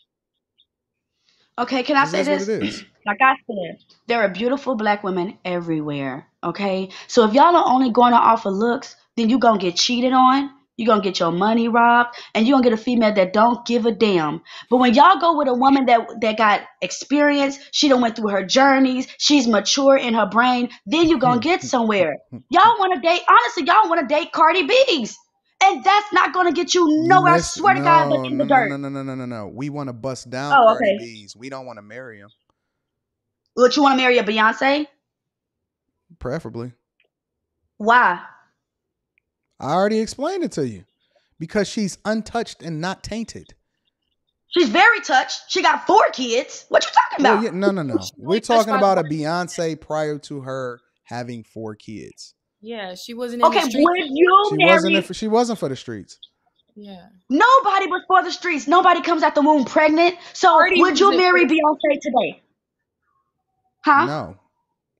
Okay, can I say this? Like I said, there are beautiful black women everywhere. Okay, so if y'all are only going off of looks, then you're gonna get cheated on, you're gonna get your money robbed, and you're gonna get a female that don't give a damn. But when y'all go with a woman that got experience, she done went through her journeys, she's mature in her brain, then you're gonna get somewhere. Y'all want to date, honestly, y'all want to date Cardi B's. And that's not going to get you nowhere. I swear to God, but in the dirt. No. We want to bust down Cardi B's. We don't want to marry him. What, you want to marry a Beyonce? Preferably. Why? I already explained it to you. Because she's untouched and not tainted. She's very touched. She got 4 kids. What you talking about? Well, yeah, no. We're talking about a Beyonce prior to her having 4 kids. Yeah, she wasn't in the streets. Would you marry? She wasn't for the streets. Yeah. Nobody was for the streets. Nobody comes out the womb pregnant. So would you marry Beyonce today? Huh?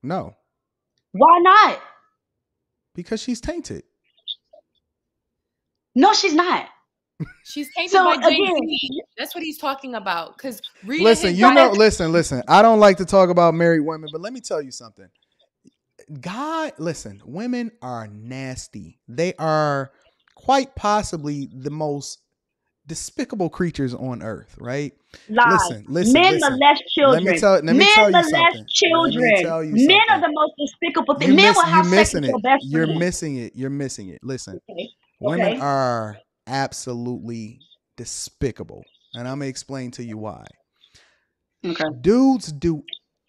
No. Why not? Because she's tainted. No, she's not. She's tainted by Jay-Z. That's what he's talking about. Because listen. I don't like to talk about married women, but let me tell you something. Women are nasty. They are quite possibly the most despicable creatures on earth, right? Listen. Men molest children. Men molest children. Men are the most despicable thing. Men will have sex with your best friend. You're missing it. Listen. Women are absolutely despicable. And I'm going to explain to you why. Okay. Dudes do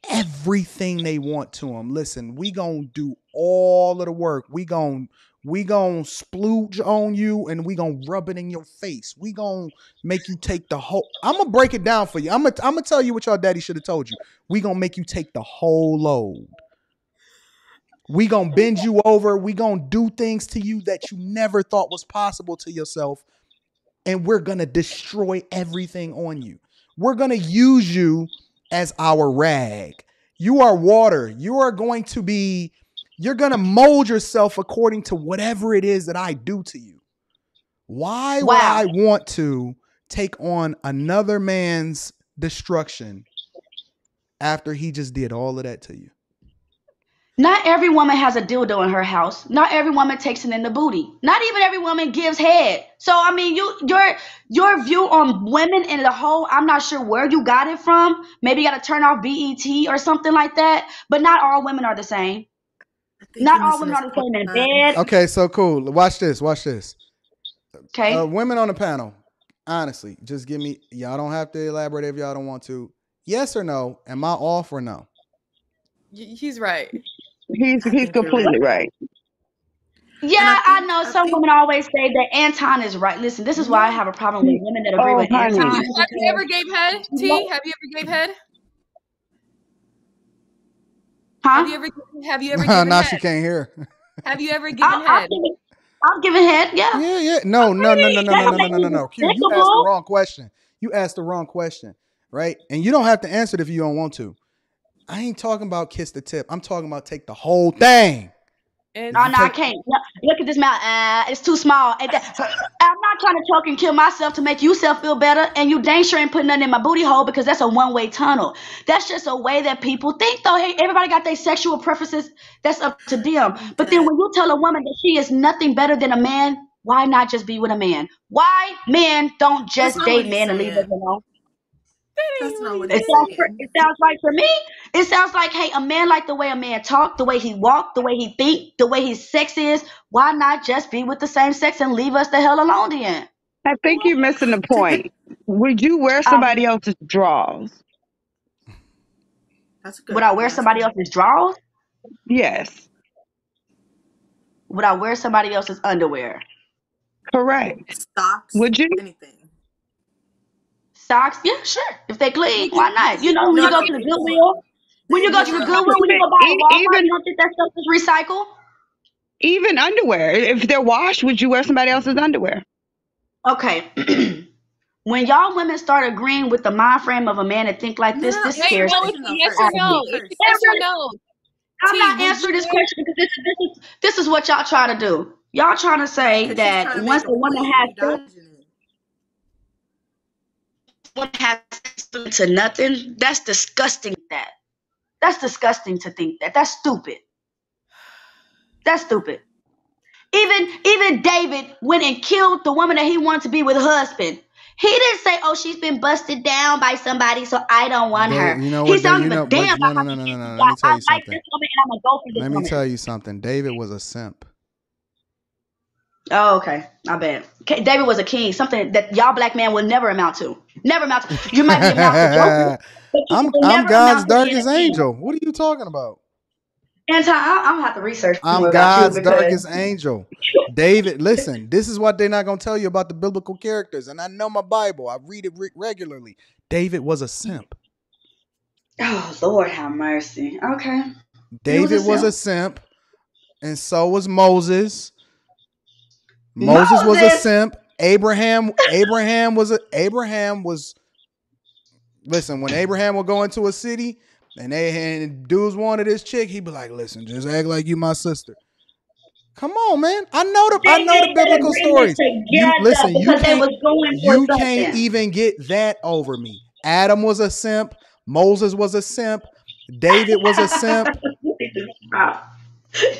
everything they want to them. Listen, we gonna do all of the work. We gonna splooge on you and we gonna rub it in your face. We gonna make you take the whole. I'm gonna break it down for you. I'm gonna tell you what your daddy should have told you. We gonna make you take the whole load. We gonna bend you over. We gonna do things to you that you never thought was possible to yourself. And we're gonna destroy everything on you. We're gonna use you as our rag. You are water. You're going to mold yourself according to whatever it is that I do to you. Why would I want to take on another man's destruction after he just did all of that to you? Not every woman has a dildo in her house. Not every woman takes it in the booty. Not even every woman gives head. So I mean, your view on women in the whole, I'm not sure where you got it from. Maybe you got to turn off BET or something like that. But not all women are the same. Not all women are the same in bed. Okay, so cool. Watch this. Okay. Women on the panel, honestly, just give me. Y'all don't have to elaborate if y'all don't want to. Yes or no? Am I off or no? He's right. He's completely right. Yeah, I know. Some women always say that Anton is right. Listen, this is why I have a problem with women that agree with Anton. Have you ever gave head? T, have you ever gave head? Huh? Have you ever given Now head? she can't hear. Have you ever given head? I've given head, yeah. Yeah. No. Q, you asked the wrong question, right? And you don't have to answer it if you don't want to. I ain't talking about kiss the tip. I'm talking about take the whole thing. I can't. Look at this mouth. It's too small. I'm not trying to choke and kill myself to make yourself feel better. And you dang sure ain't putting nothing in my booty hole because that's a one-way tunnel. That's just a way that people think, though. Hey, everybody got their sexual preferences. That's up to them. But then when you tell a woman that she is nothing better than a man, why not just be with a man? Why men don't just date men and leave us alone? That's not what it sounds like for me. It sounds like, hey, a man like the way a man talk, the way he walk, the way he think, the way his sex is. Why not just be with the same sex and leave us the hell alone then? I think you're missing the point. Would you wear somebody else's drawers? That's good. Would I wear somebody else's drawers? Yes. Would I wear somebody else's underwear? Correct. Socks? Would you? Anything. Socks? Yeah, sure. If they clean, why not? You know, when you go to the Goodwill, when you go to the Goodwill, when you go buy a Walmart, you don't think that stuff is recycled? Even underwear. If they're washed, would you wear somebody else's underwear? Okay. When y'all women start agreeing with the mind frame of a man and think like this scares me. Yes or no? Yes or no? I'm not answering this question because this is what y'all try to do. Y'all trying to say that once a woman has sex to nothing, that's disgusting. That's disgusting to think that. That's stupid. That's stupid. Even David went and killed the woman that he wanted to be with her husband. He didn't say, "Oh, she's been busted down by somebody, so I don't want her." You know what? He's not even damn. No. Let me tell you something. This woman and I'm gonna go for this Let me woman. tell you something. David was a simp. Oh, okay. I bet. David was a king. Something that y'all black men will never amount to. Never amount to. You might be amount to Joseph, but I'm God's darkest angel. What are you talking about? Anton, I'll have to research I'm more about you God's because darkest angel. David, listen, this is what they're not going to tell you about the biblical characters. And I know my Bible. I read it regularly. David was a simp. Oh, Lord have mercy. Okay. David was a simp. And so was Moses. Moses was a simp. Abraham was listen, when Abraham would go into a city and dudes wanted this chick, he'd be like, listen, just act like you my sister. Come on, man. I know the biblical stories. You listen, you can't even get that over me. Adam was a simp, Moses was a simp, David was a simp.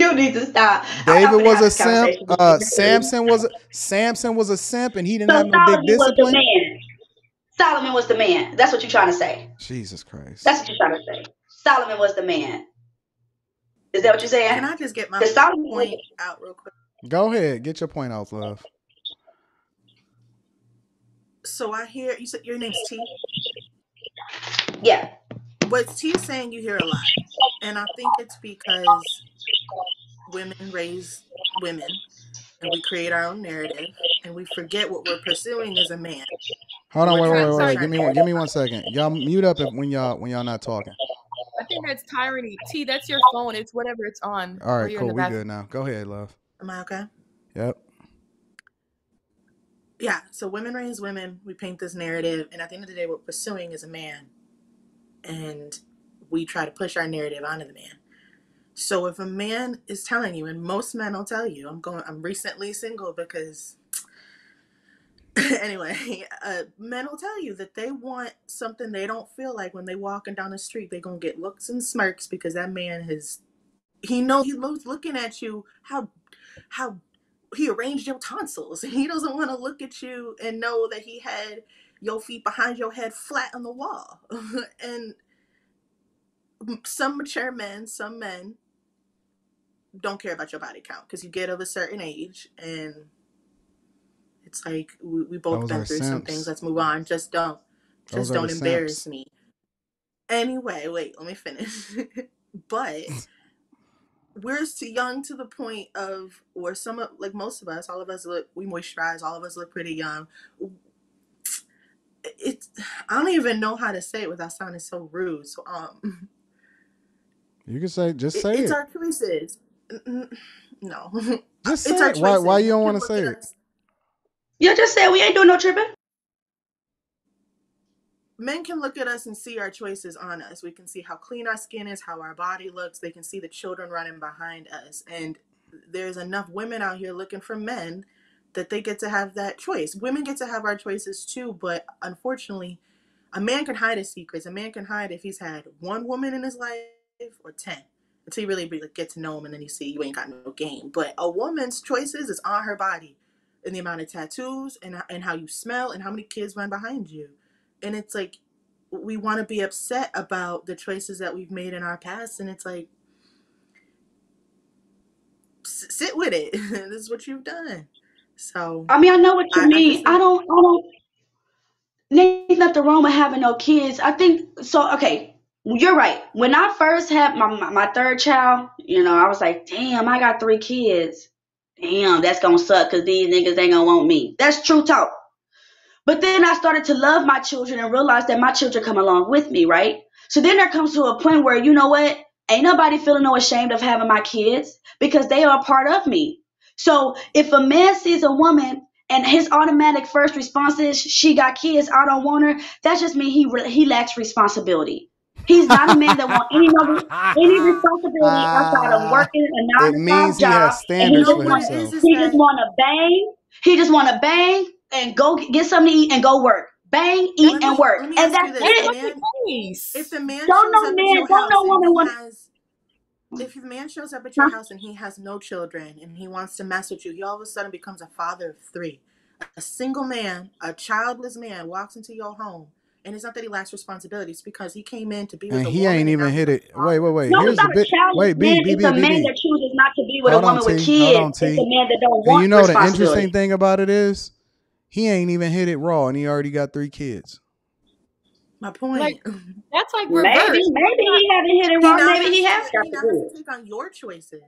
You need to stop. David was a simp. Samson was a simp, and he didn't have no big discipline. Solomon was the man. That's what you're trying to say. Jesus Christ. That's what you're trying to say. Solomon was the man. Is that what you're saying? Can I just get my point out real quick? Go ahead. Get your point out, love. So I hear you said your name's T. Yeah. What T's saying, you hear a lot, and I think it's because women raise women, and we create our own narrative, and we forget what we're pursuing as a man. Hold on, wait. Give me 1 second. Y'all mute up when y'all not talking. I think that's tyranny. T, that's your phone. It's whatever it's on. All right, cool. We good now. Go ahead, love. Am I okay? Yep. Yeah. So women raise women. We paint this narrative, and at the end of the day, what we're pursuing is a man, and we try to push our narrative onto the man. So if a man is telling you, and most men will tell you, I'm recently single because anyway, men will tell you that they want something they don't feel like when they walking down the street. They're going to get looks and smirks because that man he loves looking at you, how he arranged your tonsils. He doesn't want to look at you and know that he had your feet behind your head flat on the wall. And some mature men, some men don't care about your body count because you get of a certain age and it's like we both been through some things. Let's move on. Just don't embarrass me. Anyway, wait, let me finish. But we're too young to the point of where most of us, all of us we moisturize, all of us look pretty young. I don't even know how to say it without sounding so rude. So you can say it's it. Our choices. No. Just say it. Why you don't want to say it? Yeah, just say we ain't doing no tripping. Men can look at us and see our choices on us. We can see how clean our skin is, how our body looks. They can see the children running behind us. And there's enough women out here looking for men that they get to have that choice. Women get to have our choices too, but unfortunately, a man can hide his secrets. A man can hide if he's had one woman in his life or 10. Until you really get to know him and then you see you ain't got no game. But a woman's choices is on her body. And the amount of tattoos and how you smell and how many kids run behind you. And it's like, we want to be upset about the choices that we've made in our past. And it's like, sit with it. This is what you've done. So, I mean, I know what you mean. I don't, there's nothing wrong with having no kids. I think, so, okay, you're right. When I first had my third child, I was like, damn, I got 3 kids. Damn, that's going to suck because these niggas ain't going to want me. That's true talk. But then I started to love my children and realize that my children come along with me, right? So then there comes to a point where, you know what? Ain't nobody feeling no ashamed of having my kids because they are a part of me. So if a man sees a woman and his automatic first response is, she got kids, I don't want her, that just means he lacks responsibility. He's not a man that wants any responsibility outside of working a 9-to-5 job. And he just want to bang. He just want to bang and go get something to eat and go work. Bang, eat, and work. And that's it. If the man if the man shows up at your house and he has no children and he wants to mess with you, he all of a sudden becomes a father of 3. A single man, a childless man walks into your home. And it's not that he lacks responsibility. It's because he came in to be with a woman. And he ain't even hit it. Wait. No, here's the bit. It's a man that chooses not to be with a woman with kids. It's a man that don't want responsibility. The interesting thing about it is he ain't even hit it raw and he already got 3 kids. My point. That's like Maybe reverse. he haven't hit it wrong. Maybe he has got he to now do has it. to take on your choices.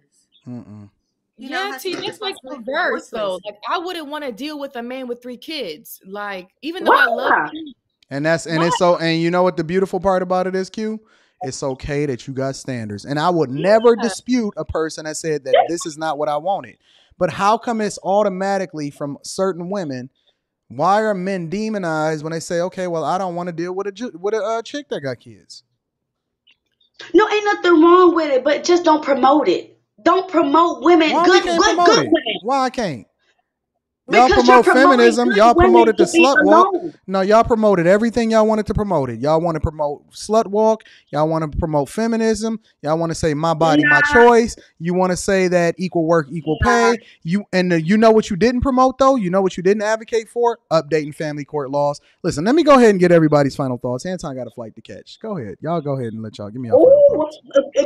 Yeah, T, that's like reverse though. Like I wouldn't want to deal with a man with 3 kids. Like even though I love him, And it's so, and you know what the beautiful part about it is, Q? It's okay that you got standards. And I would never dispute a person that said that this is not what I wanted. But how come it's automatically from certain women? Why are men demonized when they say, okay, well, I don't want to deal with a chick that got kids? No, ain't nothing wrong with it, but just don't promote it. Don't promote women. Why Good we can't promote it? women. Why I can't? Y'all Because promote you're promoting feminism. good Y'all women promoted the to be slut walk. alone. No, y'all promoted everything y'all wanted to promote it. Y'all want to promote slut walk. Y'all want to promote feminism. Y'all want to say my body, my choice. You want to say that equal work, equal pay. You know what you didn't promote though? You know what you didn't advocate for? Updating family court laws. Listen, let me go ahead and get everybody's final thoughts. Anton got a flight to catch. Go ahead. Y'all go ahead and let y'all give me your final thoughts.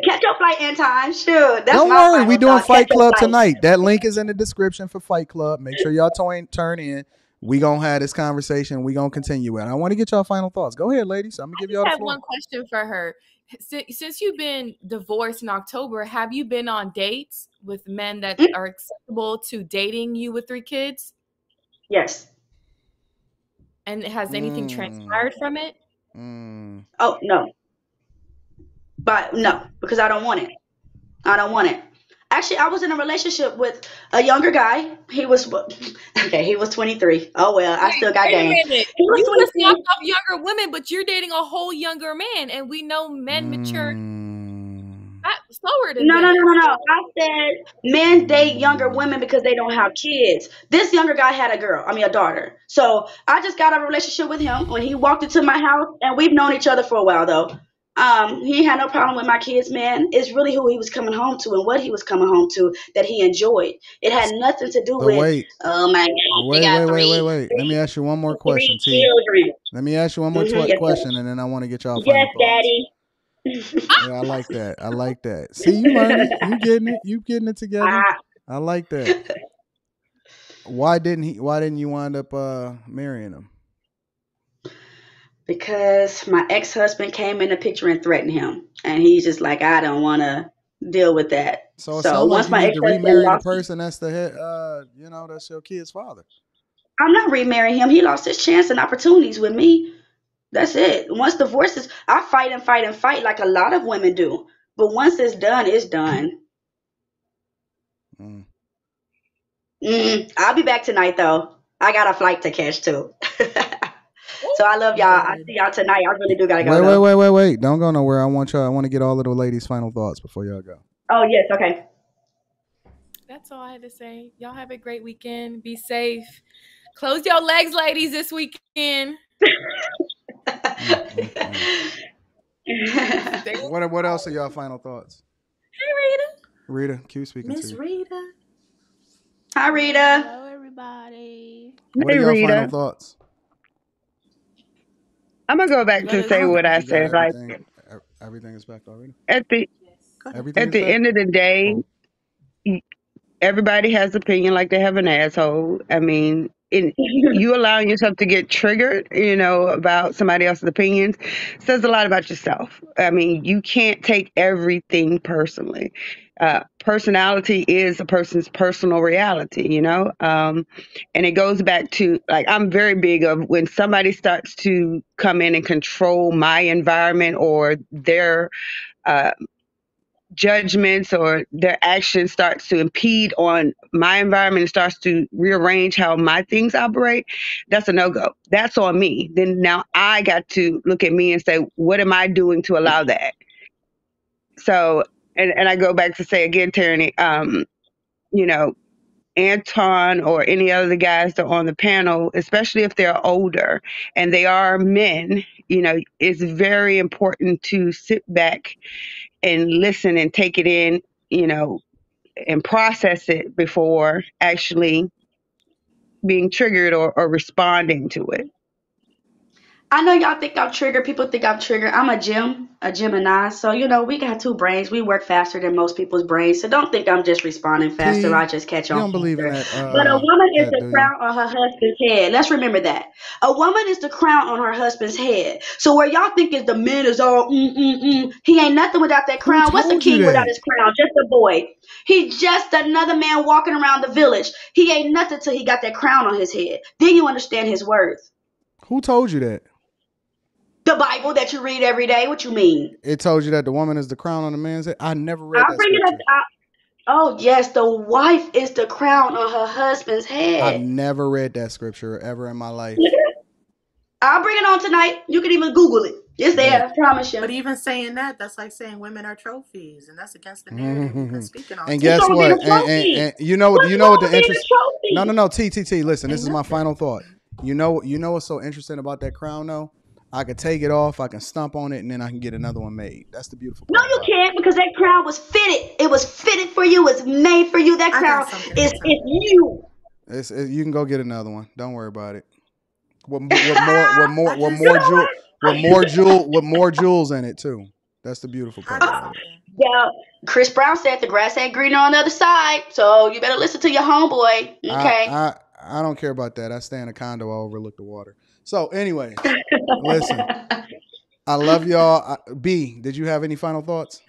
Catch your flight, Anton. Sure. That's Don't my worry, final we doing thought. Fight Catch your Club flight. tonight. That link is in the description for Fight Club. Make sure y'all turn in. We gonna have this conversation. We gonna continue it. I want to get y'all final thoughts. Go ahead, ladies. I'm gonna give y'all the I have floor. one question for her. Since you've been divorced in October, have you been on dates with men that are acceptable to dating you with 3 kids? Yes. And has anything transpired from it? Oh, no. But no, because I don't want it. I don't want it. Actually, I was in a relationship with a younger guy. He was 23. Oh well, I still got Wait a game. minute. You just knocked off younger women, but you're dating a whole younger man, and we know men mature slower than No. women. I said men date younger women because they don't have kids. This younger guy had a daughter. So I just got a relationship with him when he walked into my house, and we've known each other for a while though. He had no problem with my kids, man. It's really who he was coming home to and what he was coming home to that he enjoyed. It had nothing to do But with, wait. oh my God, we got Wait. Let me ask you one more question, T. children. Let me ask you one more question, and then I want to get y'all Yes, final thoughts. Daddy. Yeah, I like that. See, you learning. You getting it. You getting it together. I like that. Why didn't you wind up marrying him? Because my ex-husband came in the picture and threatened him, and he's just like, I don't want to deal with that. So it So sounds like once you my need to ex-husband remarry the lost, person that's the head. That's your kid's father. I'm not remarrying him. He lost his chance and opportunities with me. That's it. Once divorces, I fight and fight and fight like a lot of women do. But once it's done, it's done. I'll be back tonight though. I got a flight to catch too. So I love y'all. I see y'all tonight. I really do gotta go though. Wait. Don't go nowhere. I want to get all of the ladies' final thoughts before y'all go. Oh yes, okay. That's all I had to say. Y'all have a great weekend. Be safe. Close your legs, ladies, this weekend. What else are y'all final thoughts? Hey, Rita. Rita, Q speaking to you. Rita. Hi, Rita. Hello, everybody. What are y'all final thoughts? I'm gonna go back to say what I said. Like everything is back already. At the end of the day, everybody has opinion like they have an asshole. I mean, you allowing yourself to get triggered, about somebody else's opinions says a lot about yourself. I mean, you can't take everything personally. Personality is a person's personal reality, and it goes back to, like, I'm very big of when somebody starts to come in and control my environment or their judgments or their actions starts to impede on my environment and starts to rearrange how my things operate, that's a no-go. That's on me. Then now I got to look at me and say, what am I doing to allow that? So, and I go back to say again, Tyranny, Anton or any other guys that are on the panel, especially if they're older and they are men, it's very important to sit back and listen and take it in, and process it before actually being triggered or responding to it. I know y'all think I'm triggered. People think I'm triggered. I'm a Gemini. So, we got two brains. We work faster than most people's brains. So don't think I'm just responding faster. I P, just catch you on don't believe in faster. that But a woman is that the do you? crown on her husband's head. Let's remember that. A woman is the crown on her husband's head. So where y'all think is the man is all he ain't nothing without that Who crown. What's a told you king without that? his crown? Just a boy. He's just another man walking around the village. He ain't nothing till he got that crown on his head. Then you understand his worth. Who told you that? The Bible that you read every day. What you mean? It told you that the woman is the crown on the man's head. I never read I'll that bring it up. scripture. Oh, yes, the wife is the crown on her husband's I've head. never read that scripture ever in my life. I'll bring it on tonight. You can even Google it. It's there, I promise you. But even saying that, that's like saying women are trophies, and that's against the narrative you've been speaking on. And guess what? And you know what the interest. No. T. Listen, this is my final thought. You know what's so interesting about that crown though? I could take it off, I can stomp on it, and then I can get another one made. That's the beautiful No, part. you can't, because that crown was fitted. It was fitted for you. It's made for you. That crown is you. You can go get another one. Don't worry about it. With more jewels in it too. That's the beautiful part about it. Yeah, Chris Brown said the grass ain't greener on the other side, so you better listen to your homeboy. Okay. I don't care about that. I stay in a condo. I overlook the water. So, anyways, listen. I love y'all. B, did you have any final thoughts?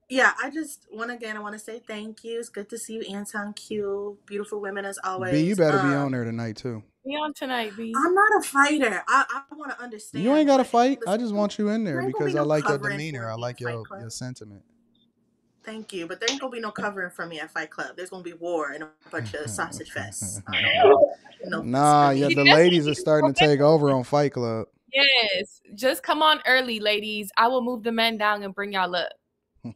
Yeah, I want to say thank you. It's good to see you, Anton Q. Beautiful women as always. B, you better be on there tonight too. Be on tonight, B. I'm not a fighter. I want to understand. You ain't got to fight. I just want you in there because I like your demeanor. I like your sentiment. Thank you, but there ain't gonna be no covering for me at Fight Club. There's gonna be war and a bunch of sausage fests. Nah, yeah, the ladies are starting to take over on Fight Club. Yes, just come on early, ladies. I will move the men down and bring y'all up. All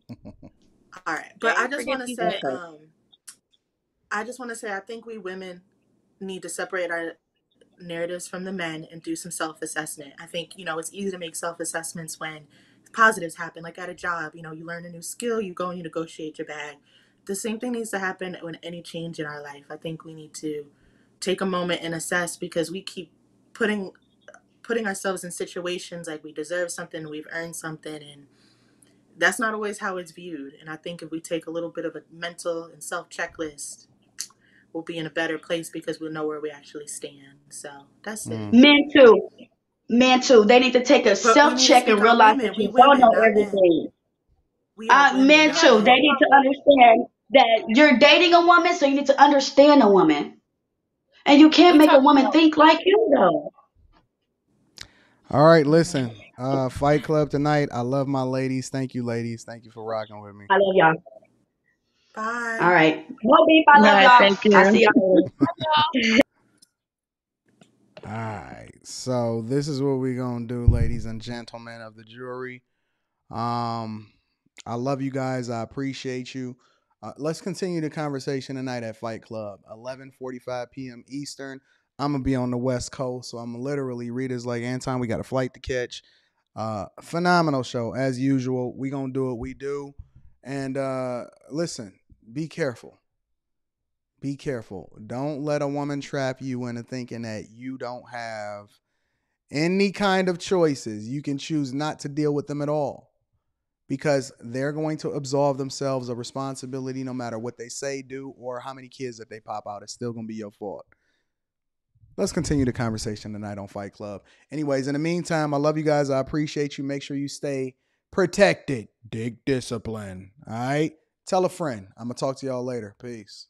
right, but I just want to say, I think we women need to separate our narratives from the men and do some self-assessment. I think it's easy to make self-assessments when positives happen, like at a job. You learn a new skill, you go and you negotiate your bag. The same thing needs to happen when any change in our life. I think we need to take a moment and assess, because we keep putting ourselves in situations like we deserve something, we've earned something, and that's not always how it's viewed. And I think if we take a little bit of a mental and self checklist, we'll be in a better place because we'll know where we actually stand. So that's it. Men too. They need to take a self-check and realize that you don't know everything. Men too. They need to understand that you're dating a woman, so you need to understand a woman. And you can't make a woman think like you, though. All right, listen. Fight Club tonight. I love my ladies. Thank you, ladies. Thank you for rocking with me. I love y'all. Bye. All right. No beef. I love y'all. Thank you. I see y'all later. All right. So this is what we're gonna do, ladies and gentlemen of the jury. I love you guys. I appreciate you. Let's continue the conversation tonight at Fight Club, 11:45 p.m. Eastern. I'm gonna be on the West Coast, so I'm literally readers like Anton. We got a flight to catch. Phenomenal show as usual. We gonna do what we do, and listen. Be careful. Be careful. Don't let a woman trap you into thinking that you don't have any kind of choices. You can choose not to deal with them at all, because they're going to absolve themselves of responsibility no matter what they say, do, or how many kids that they pop out. It's still going to be your fault. Let's continue the conversation tonight on Fight Club. Anyways, in the meantime, I love you guys. I appreciate you. Make sure you stay protected. Dig discipline. All right? Tell a friend. I'm going to talk to y'all later. Peace.